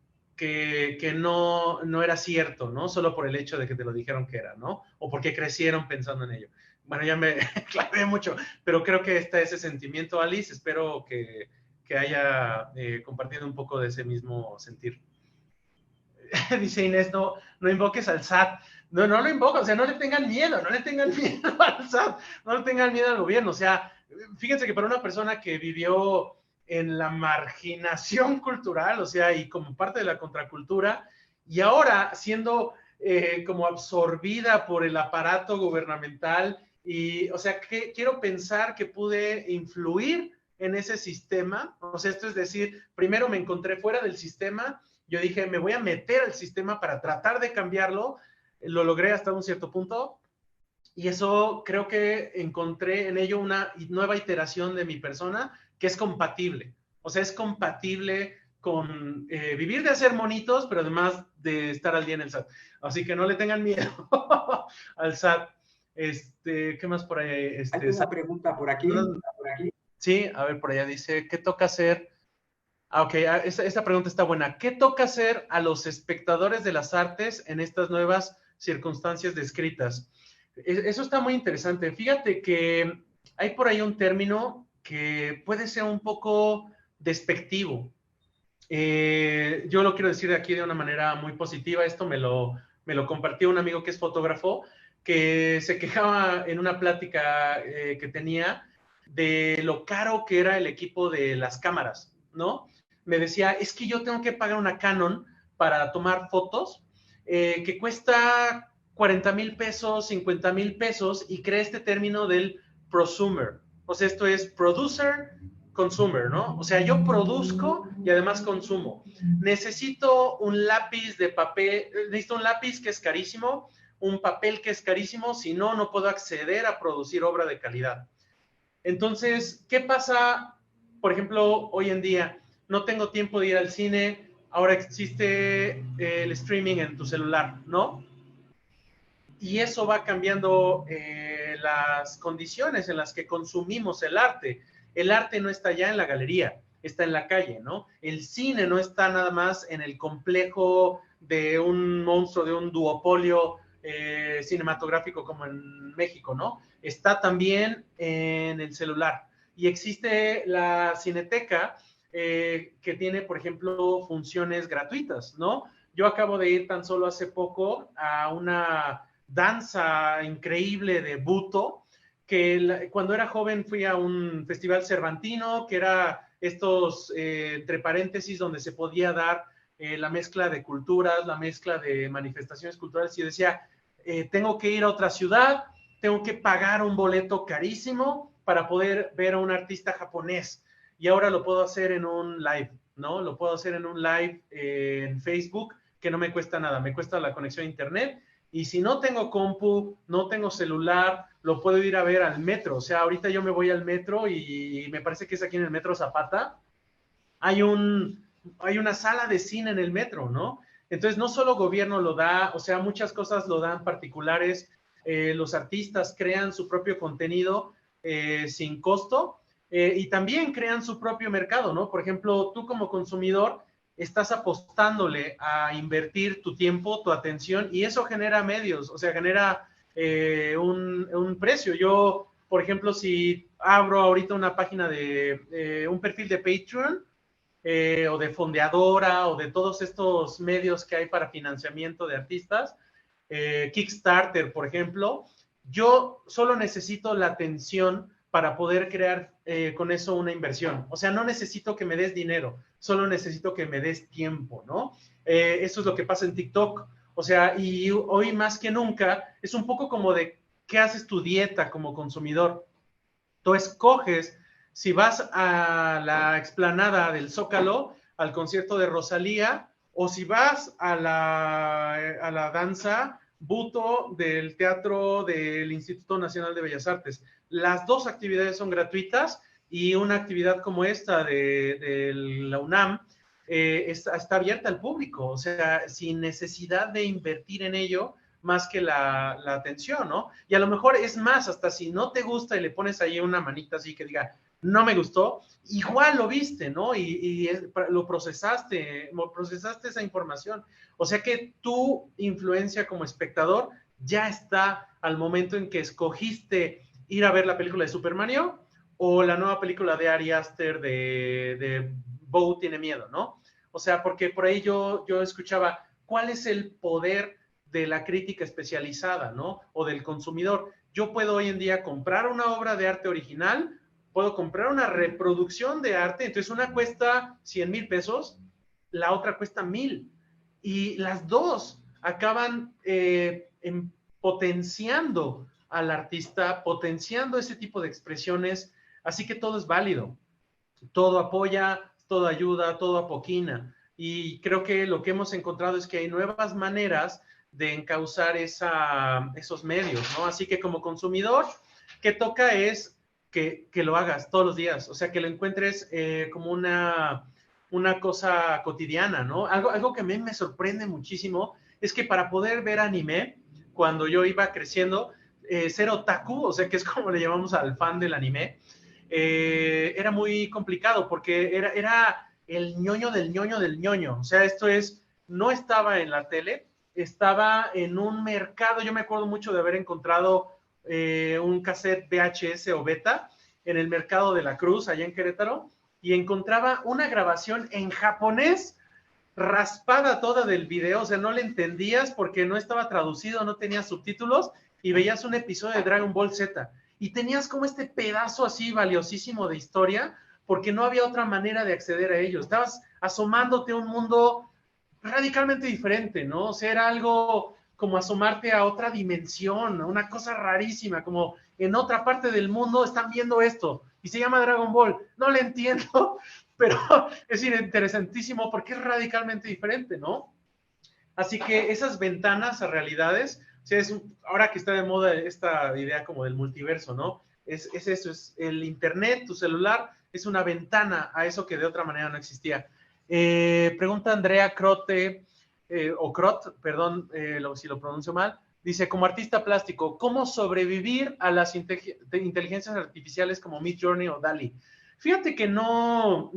no era cierto, ¿no? Solo por el hecho de que te lo dijeron que era, ¿no? O porque crecieron pensando en ello. Bueno, ya me clavé mucho, pero creo que está ese sentimiento, Alice. Espero que haya compartido un poco de ese mismo sentir. Dice Inés, no invoques al SAT. No lo invoco, o sea, no le tengan miedo al SAT, no le tengan miedo al gobierno. O sea, fíjense que para una persona que vivió en la marginación cultural, o sea, y como parte de la contracultura, y ahora siendo como absorbida por el aparato gubernamental, y, o sea, que quiero pensar que pude influir en ese sistema, o sea, esto es decir, primero me encontré fuera del sistema, yo dije, me voy a meter al sistema para tratar de cambiarlo, lo logré hasta un cierto punto, y eso creo que encontré en ello una nueva iteración de mi persona que es compatible. O sea, es compatible con vivir de hacer monitos, pero además de estar al día en el SAT. Así que no le tengan miedo al SAT. ¿Qué más por ahí? Hay una pregunta por aquí. Sí, a ver, por allá dice, ¿qué toca hacer? Ah, ok, esta pregunta está buena. ¿Qué toca hacer a los espectadores de las artes en estas nuevas circunstancias descritas? Eso está muy interesante. Fíjate que hay por ahí un término que puede ser un poco despectivo. Yo lo quiero decir aquí de una manera muy positiva. Esto me lo compartió un amigo que es fotógrafo, que se quejaba en una plática que tenía de lo caro que era el equipo de las cámaras, ¿no? Me decía, es que yo tengo que pagar una Canon para tomar fotos que cuesta 40,000 pesos, 50,000 pesos, y crea este término del prosumer. O sea, esto es producer, consumer, ¿no? O sea, yo produzco y además consumo. Necesito un lápiz de papel, necesito un lápiz que es carísimo, un papel que es carísimo, si no, no puedo acceder a producir obra de calidad. Entonces, ¿qué pasa, por ejemplo, hoy en día? No tengo tiempo de ir al cine, ahora existe el streaming en tu celular, ¿no? Y eso va cambiando las condiciones en las que consumimos el arte. El arte no está ya en la galería, está en la calle, ¿no? El cine no está nada más en el complejo de un monstruo, de un duopolio cinematográfico como en México, ¿no? Está también en el celular. Y existe la Cineteca, que tiene, por ejemplo, funciones gratuitas, ¿no? Yo acabo de ir tan solo hace poco a una danza increíble de Buto, que cuando era joven fui a un festival cervantino, que era estos, entre paréntesis, donde se podía dar la mezcla de culturas, la mezcla de manifestaciones culturales, y decía, tengo que ir a otra ciudad, tengo que pagar un boleto carísimo para poder ver a un artista japonés, y ahora lo puedo hacer en un live, ¿no? Lo puedo hacer en un live en Facebook, que no me cuesta nada, me cuesta la conexión a internet, y si no tengo compu, no tengo celular, lo puedo ir a ver al metro. O sea, ahorita yo me voy al metro y me parece que es aquí en el metro Zapata, hay una sala de cine en el metro, ¿no? Entonces, no solo gobierno lo da, o sea, muchas cosas lo dan particulares, los artistas crean su propio contenido sin costo, y también crean su propio mercado, ¿no? Por ejemplo, tú como consumidor estás apostándole a invertir tu tiempo, tu atención, y eso genera medios, o sea, genera un precio. Yo, por ejemplo, si abro ahorita una página de un perfil de Patreon, o de Fondeadora, o de todos estos medios que hay para financiamiento de artistas, Kickstarter, por ejemplo, yo solo necesito la atención para poder crear con eso una inversión. O sea, no necesito que me des dinero, solo necesito que me des tiempo, ¿no? Eso es lo que pasa en TikTok. O sea, y hoy más que nunca es un poco como de qué haces tu dieta como consumidor. Tú escoges si vas a la explanada del Zócalo, al concierto de Rosalía, o si vas a la danza Buto del Teatro del Instituto Nacional de Bellas Artes. Las dos actividades son gratuitas, y una actividad como esta de la UNAM está abierta al público, o sea, sin necesidad de invertir en ello más que la atención, ¿no? Y a lo mejor es más, hasta si no te gusta y le pones ahí una manita así que diga, no me gustó, igual lo viste, ¿no? Y lo procesaste esa información. O sea que tu influencia como espectador ya está al momento en que escogiste ir a ver la película de Super Mario o la nueva película de Ari Aster de Bo tiene miedo, ¿no? O sea, porque por ahí yo escuchaba, ¿cuál es el poder de la crítica especializada, ¿no? O del consumidor? Yo puedo hoy en día comprar una obra de arte original puedo comprar una reproducción de arte, entonces una cuesta 100,000 pesos, la otra cuesta 1,000. Y las dos acaban potenciando al artista, potenciando ese tipo de expresiones, así que todo es válido, todo apoya, todo ayuda, todo apoquina. Y creo que lo que hemos encontrado es que hay nuevas maneras de encauzar esos medios, ¿no? Así que como consumidor, ¿qué toca es que lo hagas todos los días? O sea, que lo encuentres como una cosa cotidiana, ¿no? Algo que a mí me sorprende muchísimo es que para poder ver anime, cuando yo iba creciendo, ser otaku, o sea, que es como le llamamos al fan del anime, era muy complicado porque era el ñoño del ñoño del ñoño. O sea, no estaba en la tele, estaba en un mercado. Yo me acuerdo mucho de haber encontrado un cassette VHS o beta en el mercado de la Cruz, allá en Querétaro, y encontraba una grabación en japonés raspada toda del video, o sea, no le entendías porque no estaba traducido, no tenía subtítulos, y veías un episodio de Dragon Ball Z, y tenías como este pedazo así valiosísimo de historia, porque no había otra manera de acceder a ello. Estabas asomándote a un mundo radicalmente diferente, ¿no? O sea, era algo como asomarte a otra dimensión, una cosa rarísima, como en otra parte del mundo están viendo esto, y se llama Dragon Ball. No le entiendo, pero es interesantísimo porque es radicalmente diferente, ¿no? Así que esas ventanas a realidades, o sea, ahora que está de moda esta idea como del multiverso, ¿no? Es eso, es el internet, tu celular, es una ventana a eso que de otra manera no existía. Pregunta Andrea Crote, o Crot, perdón si lo pronuncio mal, dice, como artista plástico, ¿cómo sobrevivir a las inteligencias artificiales como Midjourney o DALL-E? Fíjate que no,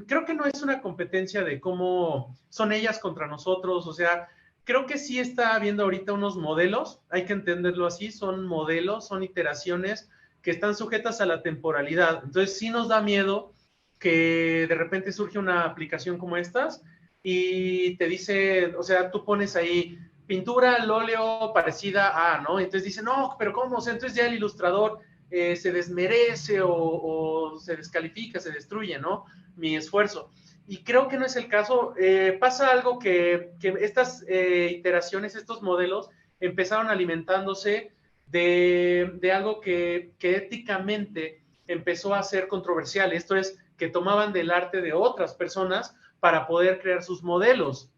creo que no es una competencia de cómo son ellas contra nosotros, o sea, creo que sí está habiendo ahorita unos modelos, hay que entenderlo así, son modelos, son iteraciones que están sujetas a la temporalidad, entonces sí nos da miedo que de repente surge una aplicación como estas y te dice, o sea, tú pones ahí pintura al óleo parecida a, ¿no? Entonces dice, no, pero ¿cómo? O sea, entonces ya el ilustrador se desmerece o se descalifica, se destruye, ¿no? Mi esfuerzo. Y creo que no es el caso. Pasa algo que estas iteraciones, estos modelos, empezaron alimentándose de algo que éticamente empezó a ser controversial. Esto es, que tomaban del arte de otras personas para poder crear sus modelos,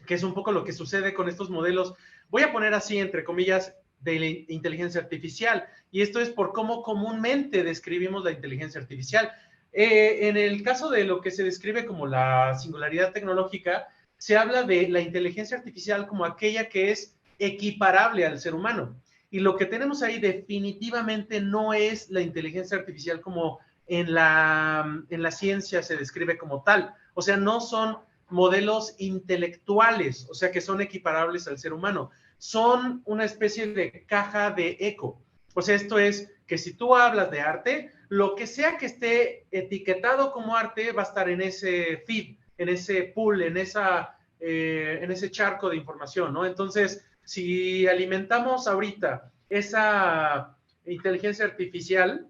que es un poco lo que sucede con estos modelos, voy a poner así, entre comillas, de la inteligencia artificial, y esto es por cómo comúnmente describimos la inteligencia artificial. En el caso de lo que se describe como la singularidad tecnológica, se habla de la inteligencia artificial como aquella que es equiparable al ser humano, y lo que tenemos ahí definitivamente no es la inteligencia artificial como en la ciencia se describe como tal, o sea, no son modelos intelectuales, o sea, que son equiparables al ser humano, son una especie de caja de eco. O sea, esto es que si tú hablas de arte, lo que sea que esté etiquetado como arte va a estar en ese feed, en ese pool, en ese charco de información, ¿no? Entonces, si alimentamos ahorita esa inteligencia artificial,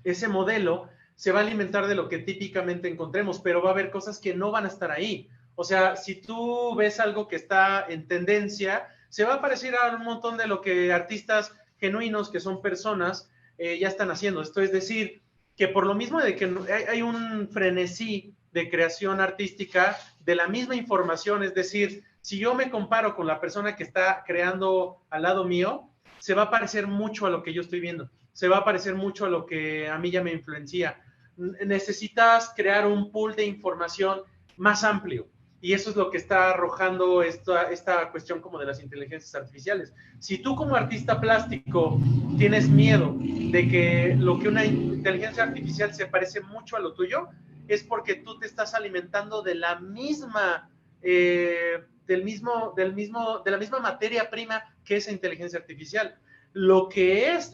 ese modelo se va a alimentar de lo que típicamente encontremos, pero va a haber cosas que no van a estar ahí. O sea, si tú ves algo que está en tendencia, se va a parecer a un montón de lo que artistas genuinos, que son personas, ya están haciendo. Esto es decir, que por lo mismo de que hay un frenesí de creación artística de la misma información, es decir, si yo me comparo con la persona que está creando al lado mío, se va a parecer mucho a lo que yo estoy viendo, se va a parecer mucho a lo que a mí ya me influencia. Necesitas crear un pool de información más amplio, y eso es lo que está arrojando esta cuestión como de las inteligencias artificiales. Si tú como artista plástico tienes miedo de que lo que una inteligencia artificial se parece mucho a lo tuyo, es porque tú te estás alimentando de la misma, de la misma materia prima que esa inteligencia artificial. Lo que es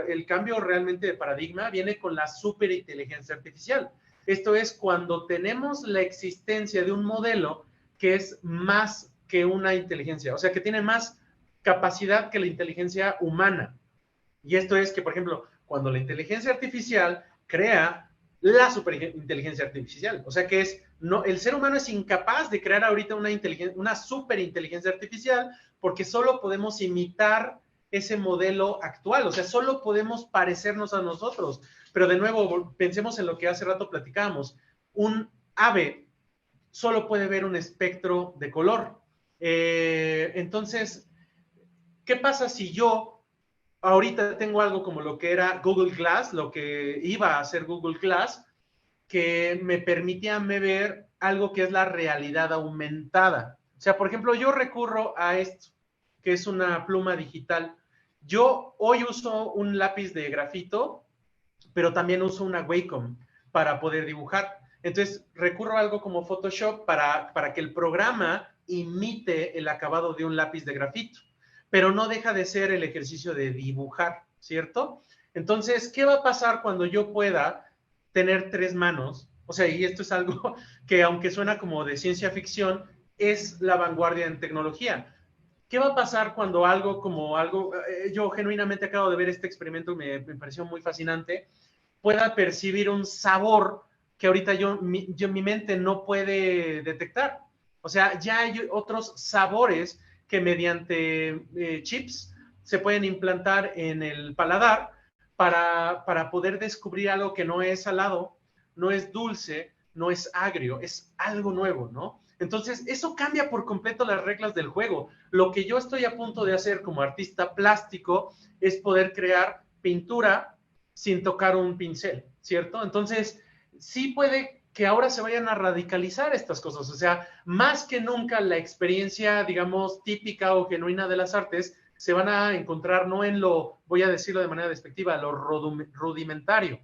el cambio realmente de paradigma viene con la superinteligencia artificial. Esto es cuando tenemos la existencia de un modelo que es más que una inteligencia, o sea, que tiene más capacidad que la inteligencia humana. Y esto es que, por ejemplo, cuando la inteligencia artificial crea la superinteligencia artificial. O sea que el ser humano es incapaz de crear ahorita una superinteligencia artificial porque solo podemos imitar ese modelo actual, o sea, solo podemos parecernos a nosotros. Pero de nuevo, pensemos en lo que hace rato platicábamos. Un ave solo puede ver un espectro de color. Entonces, ¿qué pasa si yo ahorita tengo algo como lo que era Google Glass, lo que iba a ser Google Glass, que me permitía ver algo que es la realidad aumentada? O sea, por ejemplo, yo recurro a esto, que es una pluma digital. Yo hoy uso un lápiz de grafito, pero también uso una Wacom para poder dibujar. Entonces, recurro a algo como Photoshop para que el programa imite el acabado de un lápiz de grafito, pero no deja de ser el ejercicio de dibujar, ¿cierto? Entonces, ¿qué va a pasar cuando yo pueda tener 3 manos? O sea, y esto es algo que, aunque suena como de ciencia ficción, es la vanguardia en tecnología. ¿Qué va a pasar cuando yo genuinamente acabo de ver este experimento, me pareció muy fascinante, pueda percibir un sabor que ahorita mi mente no puede detectar? O sea, ya hay otros sabores que mediante chips se pueden implantar en el paladar para poder descubrir algo que no es salado, no es dulce, no es agrio, es algo nuevo, ¿no? Entonces, eso cambia por completo las reglas del juego. Lo que yo estoy a punto de hacer como artista plástico es poder crear pintura sin tocar un pincel, ¿cierto? Entonces, sí puede que ahora se vayan a radicalizar estas cosas. O sea, más que nunca la experiencia, digamos, típica o genuina de las artes se van a encontrar no en lo, voy a decirlo de manera despectiva, lo rudimentario,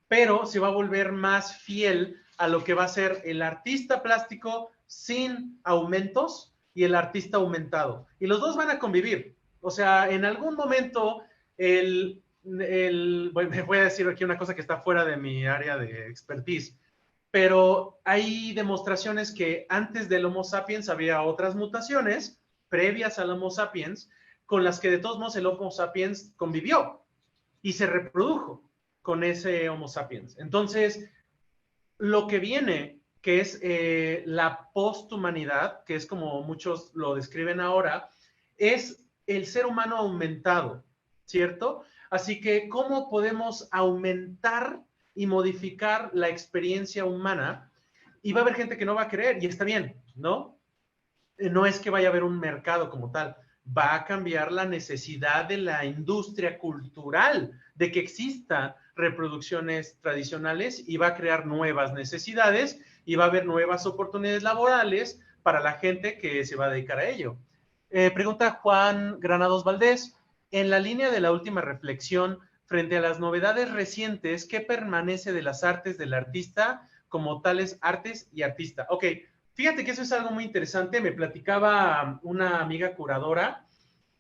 pero se va a volver más fiel a lo que va a ser el artista plástico sin aumentos y el artista aumentado. Y los dos van a convivir. O sea, en algún momento voy a decir aquí una cosa que está fuera de mi área de expertise, pero hay demostraciones que antes del Homo sapiens había otras mutaciones previas al Homo sapiens con las que de todos modos el Homo sapiens convivió y se reprodujo con ese Homo sapiens. Entonces, lo que viene, que es la posthumanidad, que es como muchos lo describen ahora, es el ser humano aumentado, ¿cierto? Así que, ¿cómo podemos aumentar y modificar la experiencia humana? Y va a haber gente que no va a creer, y está bien, ¿no? No es que vaya a haber un mercado como tal, va a cambiar la necesidad de la industria cultural, de que exista reproducciones tradicionales, y va a crear nuevas necesidades y va a haber nuevas oportunidades laborales para la gente que se va a dedicar a ello. Pregunta Juan Granados Valdés, en la línea de la última reflexión, frente a las novedades recientes, ¿qué permanece de las artes del artista como tales artes y artista? Ok, fíjate que eso es algo muy interesante. Me platicaba una amiga curadora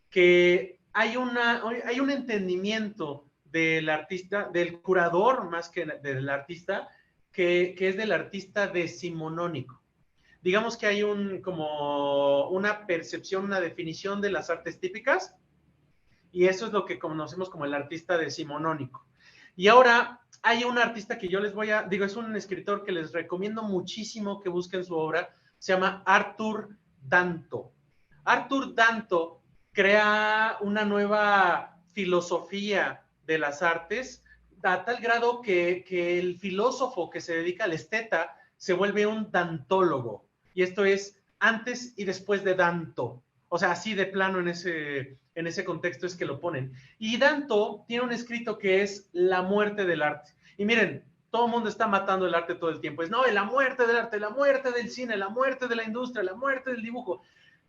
que hay un entendimiento del artista, del curador más que del artista, que es del artista decimonónico. Digamos que hay como una percepción, una definición de las artes típicas, y eso es lo que conocemos como el artista decimonónico. Y ahora hay un artista que yo es un escritor que les recomiendo muchísimo que busquen su obra, se llama Arthur Danto. Arthur Danto crea una nueva filosofía de las artes, a tal grado que el filósofo que se dedica al esteta se vuelve un dantólogo. Y esto es antes y después de Danto. O sea, así de plano en ese contexto es que lo ponen. Y Danto tiene un escrito que es La muerte del arte. Y miren, todo el mundo está matando el arte todo el tiempo. Es, no, la muerte del arte, la muerte del cine, la muerte de la industria, la muerte del dibujo.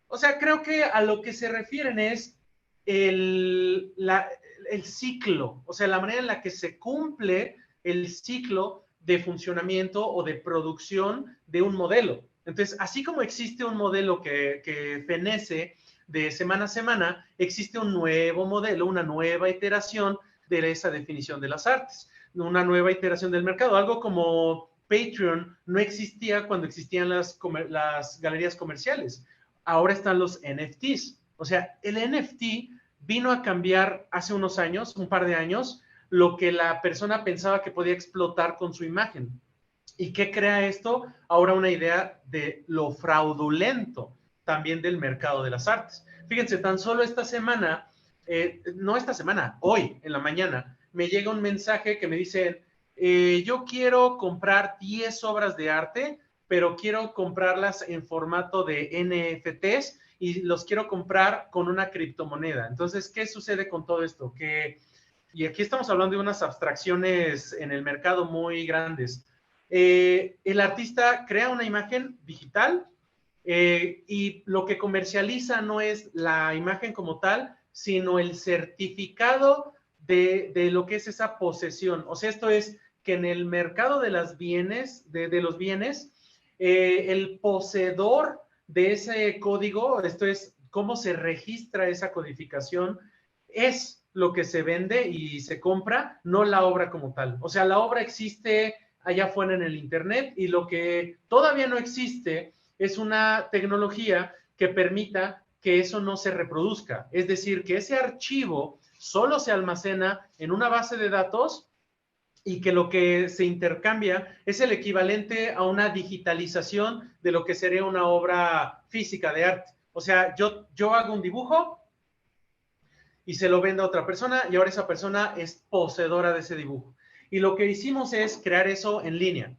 O sea, creo que a lo que se refieren es el ciclo, o sea, la manera en la que se cumple el ciclo de funcionamiento o de producción de un modelo. Entonces, así como existe un modelo que fenece de semana a semana, existe un nuevo modelo, una nueva iteración de esa definición de las artes, una nueva iteración del mercado. Algo como Patreon no existía cuando existían las galerías comerciales. Ahora están los NFTs. O sea, el NFT vino a cambiar hace unos años, un par de años, lo que la persona pensaba que podía explotar con su imagen. ¿Y qué crea esto? Ahora una idea de lo fraudulento también del mercado de las artes. Fíjense, tan solo esta semana, no esta semana, hoy en la mañana, me llega un mensaje que me dice, yo quiero comprar 10 obras de arte, pero quiero comprarlas en formato de NFTs y los quiero comprar con una criptomoneda. Entonces, ¿qué sucede con todo esto? Y aquí estamos hablando de unas abstracciones en el mercado muy grandes. El artista crea una imagen digital y lo que comercializa no es la imagen como tal, sino el certificado de lo que es esa posesión. O sea, esto es que en el mercado de los bienes, el poseedor de ese código, esto es cómo se registra esa codificación, es lo que se vende y se compra, no la obra como tal. O sea, la obra existe allá afuera en el Internet y lo que todavía no existe es una tecnología que permita que eso no se reproduzca. Es decir, que ese archivo solo se almacena en una base de datos y que lo que se intercambia es el equivalente a una digitalización de lo que sería una obra física de arte. O sea, yo hago un dibujo y se lo vendo a otra persona y ahora esa persona es poseedora de ese dibujo. Y lo que hicimos es crear eso en línea.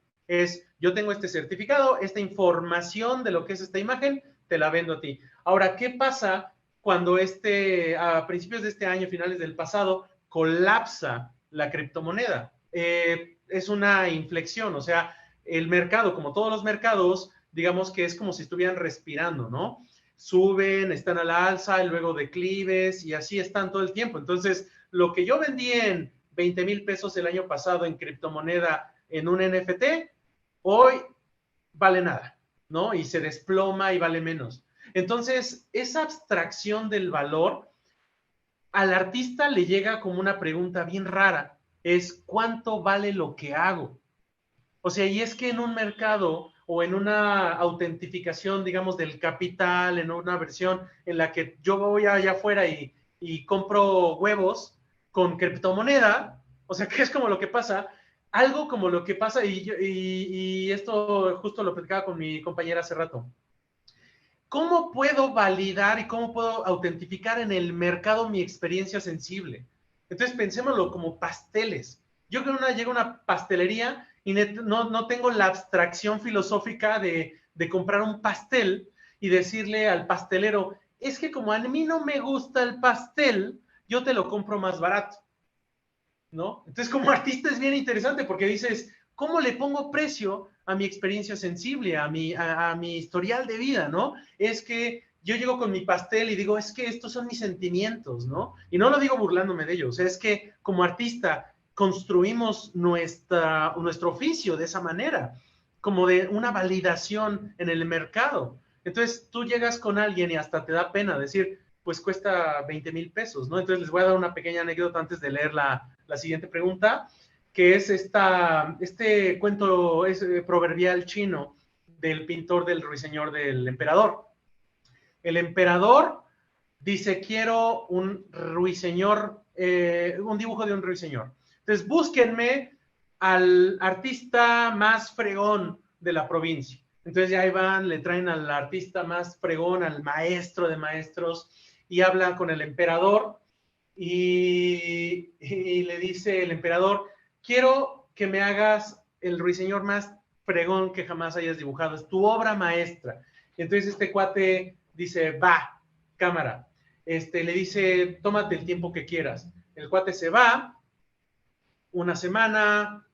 Yo tengo este certificado, esta información de lo que es esta imagen, te la vendo a ti. Ahora, ¿qué pasa cuando a principios de este año, finales del pasado, colapsa la criptomoneda? Es una inflexión, o sea, el mercado, como todos los mercados, digamos que es como si estuvieran respirando, ¿no? Suben, están a la alza, y luego declives, y así están todo el tiempo. Entonces, lo que yo vendí en 20,000 pesos el año pasado en criptomoneda en un NFT, hoy vale nada, ¿no? Y se desploma y vale menos. Entonces, esa abstracción del valor al artista le llega como una pregunta bien rara, es ¿cuánto vale lo que hago? O sea, y es que en un mercado o en una autentificación, digamos, del capital, en una versión en la que yo voy allá afuera y compro huevos con criptomoneda, o sea, que es como lo que pasa, algo como lo que pasa, y esto justo lo platicaba con mi compañera hace rato. ¿Cómo puedo validar y cómo puedo autentificar en el mercado mi experiencia sensible? Entonces pensémoslo como pasteles. Yo creo que llego a una pastelería y no tengo la abstracción filosófica de comprar un pastel y decirle al pastelero, es que como a mí no me gusta el pastel, yo te lo compro más barato, ¿no? Entonces como artista es bien interesante porque dices, ¿cómo le pongo precio a mi experiencia sensible, a mi historial de vida, ¿no? Es que yo llego con mi pastel y digo, es que estos son mis sentimientos, ¿no? Y no lo digo burlándome de ellos, o sea, es que como artista construimos nuestro oficio de esa manera, como de una validación en el mercado. Entonces tú llegas con alguien y hasta te da pena decir, pues cuesta 20,000 pesos, ¿no? Entonces les voy a dar una pequeña anécdota antes de leer la siguiente pregunta, que es este cuento proverbial chino del pintor del ruiseñor del emperador. El emperador dice, quiero un ruiseñor, un dibujo de un ruiseñor. Entonces, búsquenme al artista más fregón de la provincia. Entonces ya ahí van, le traen al artista más fregón, al maestro de maestros, y hablan con el emperador, y le dice el emperador, quiero que me hagas el ruiseñor más fregón que jamás hayas dibujado, es tu obra maestra. Entonces este cuate dice, va, cámara. Le dice, tómate el tiempo que quieras. El cuate se va, una semana,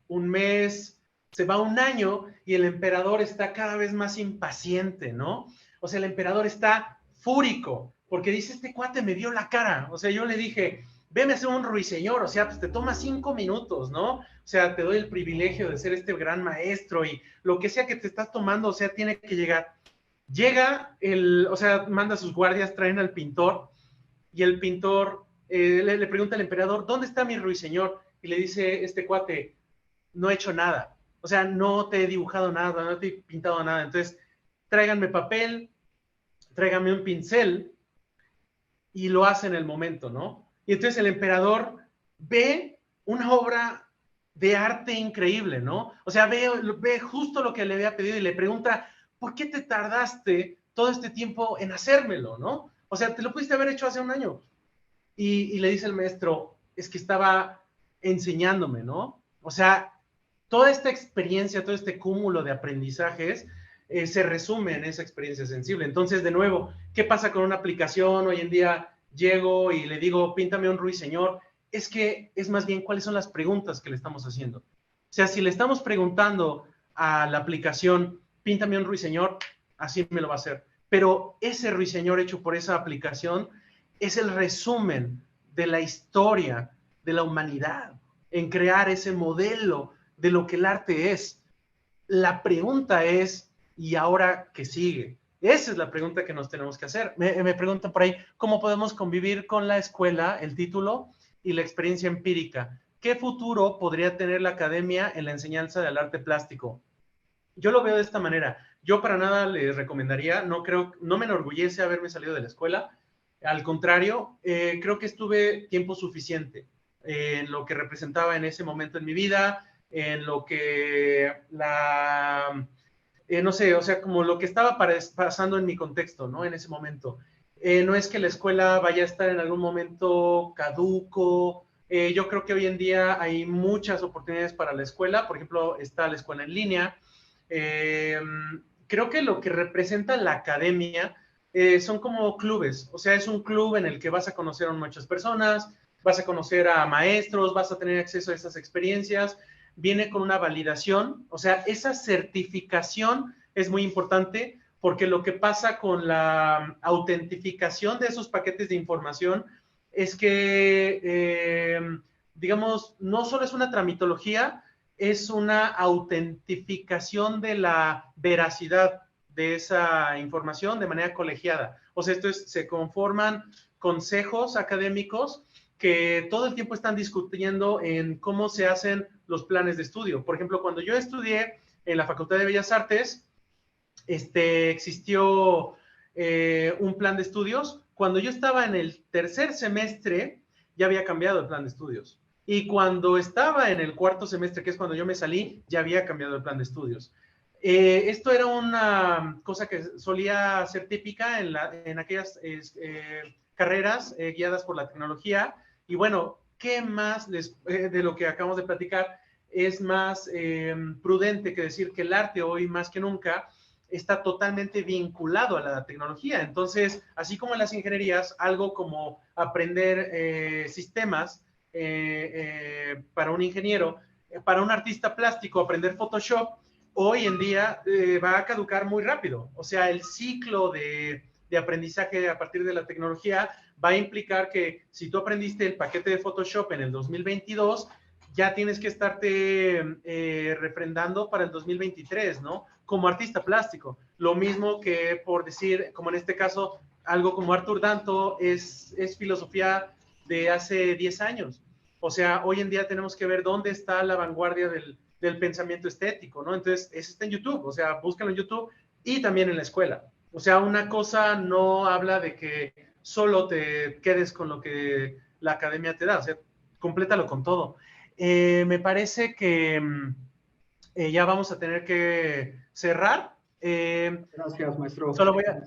un mes, se va un año y el emperador está cada vez más impaciente, ¿no? O sea, el emperador está fúrico porque dice, este cuate me dio la cara. O sea, yo le dije, veme a hacer un ruiseñor, o sea, pues te toma 5 minutos, ¿no? O sea, te doy el privilegio de ser este gran maestro y lo que sea que te estás tomando, o sea, tiene que llegar. Llega o sea, manda a sus guardias, traen al pintor y el pintor le pregunta al emperador, ¿dónde está mi ruiseñor? Y le dice este cuate, no he hecho nada. O sea, no te he dibujado nada, no te he pintado nada. Entonces, tráiganme papel, tráiganme un pincel y lo hace en el momento, ¿no? Y entonces el emperador ve una obra de arte increíble, ¿no? O sea, ve justo lo que le había pedido y le pregunta, ¿por qué te tardaste todo este tiempo en hacérmelo, no? O sea, te lo pudiste haber hecho hace un año. Y le dice el maestro, es que estaba enseñándome, ¿no? O sea, toda esta experiencia, todo este cúmulo de aprendizajes se resume en esa experiencia sensible. Entonces, de nuevo, ¿qué pasa con una aplicación? Hoy en día llego y le digo, píntame un ruiseñor. Es que es más bien cuáles son las preguntas que le estamos haciendo. O sea, si le estamos preguntando a la aplicación, píntame un ruiseñor, así me lo va a hacer. Pero ese ruiseñor hecho por esa aplicación es el resumen de la historia de la humanidad en crear ese modelo de lo que el arte es. La pregunta es, ¿y ahora qué sigue? Esa es la pregunta que nos tenemos que hacer. Me preguntan por ahí, ¿cómo podemos convivir con la escuela, el título y la experiencia empírica? ¿Qué futuro podría tener la academia en la enseñanza del arte plástico? Yo lo veo de esta manera. Yo para nada les recomendaría, no me enorgullece haberme salido de la escuela. Al contrario, creo que estuve tiempo suficiente en lo que representaba en ese momento en mi vida, en lo que no sé, o sea, como lo que estaba pasando en mi contexto, ¿no? En ese momento. No es que la escuela vaya a estar en algún momento caduco. Yo creo que hoy en día hay muchas oportunidades para la escuela. Por ejemplo, está la escuela en línea. Creo que lo que representa la academia son como clubes. O sea, es un club en el que vas a conocer a muchas personas, vas a conocer a maestros, vas a tener acceso a esas experiencias. Viene con una validación, o sea, esa certificación es muy importante porque lo que pasa con la autentificación de esos paquetes de información es que, digamos, no solo es una tramitología, es una autentificación de la veracidad de esa información de manera colegiada. O sea, se conforman consejos académicos que todo el tiempo están discutiendo en cómo se hacen los planes de estudio. Por ejemplo, cuando yo estudié en la Facultad de Bellas Artes, existió un plan de estudios. Cuando yo estaba en el tercer semestre, ya había cambiado el plan de estudios. Y cuando estaba en el cuarto semestre, que es cuando yo me salí, ya había cambiado el plan de estudios. Esto era una cosa que solía ser típica en aquellas carreras guiadas por la tecnología. Y bueno, ¿qué más de lo que acabamos de platicar es más prudente que decir que el arte hoy más que nunca está totalmente vinculado a la tecnología? Entonces, así como en las ingenierías, algo como aprender sistemas para un ingeniero, para un artista plástico, aprender Photoshop, hoy en día va a caducar muy rápido. O sea, el ciclo de aprendizaje a partir de la tecnología va a implicar que si tú aprendiste el paquete de Photoshop en el 2022, ya tienes que estarte refrendando para el 2023, ¿no? Como artista plástico. Lo mismo que por decir, como en este caso, algo como Arthur Danto es filosofía de hace 10 años. O sea, hoy en día tenemos que ver dónde está la vanguardia del pensamiento estético, ¿no? Entonces, eso está en YouTube, o sea, búscalo en YouTube y también en la escuela. O sea, una cosa no habla de que solo te quedes con lo que la academia te da, o sea, complétalo con todo. Me parece que ya vamos a tener que cerrar. Gracias, maestro. Solo voy a...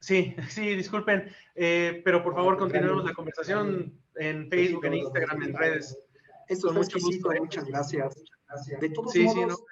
Sí, sí, disculpen, pero por favor continuemos la conversación en Facebook, en Instagram, en redes. Esto está exquisito, muchas gracias. De todos modos,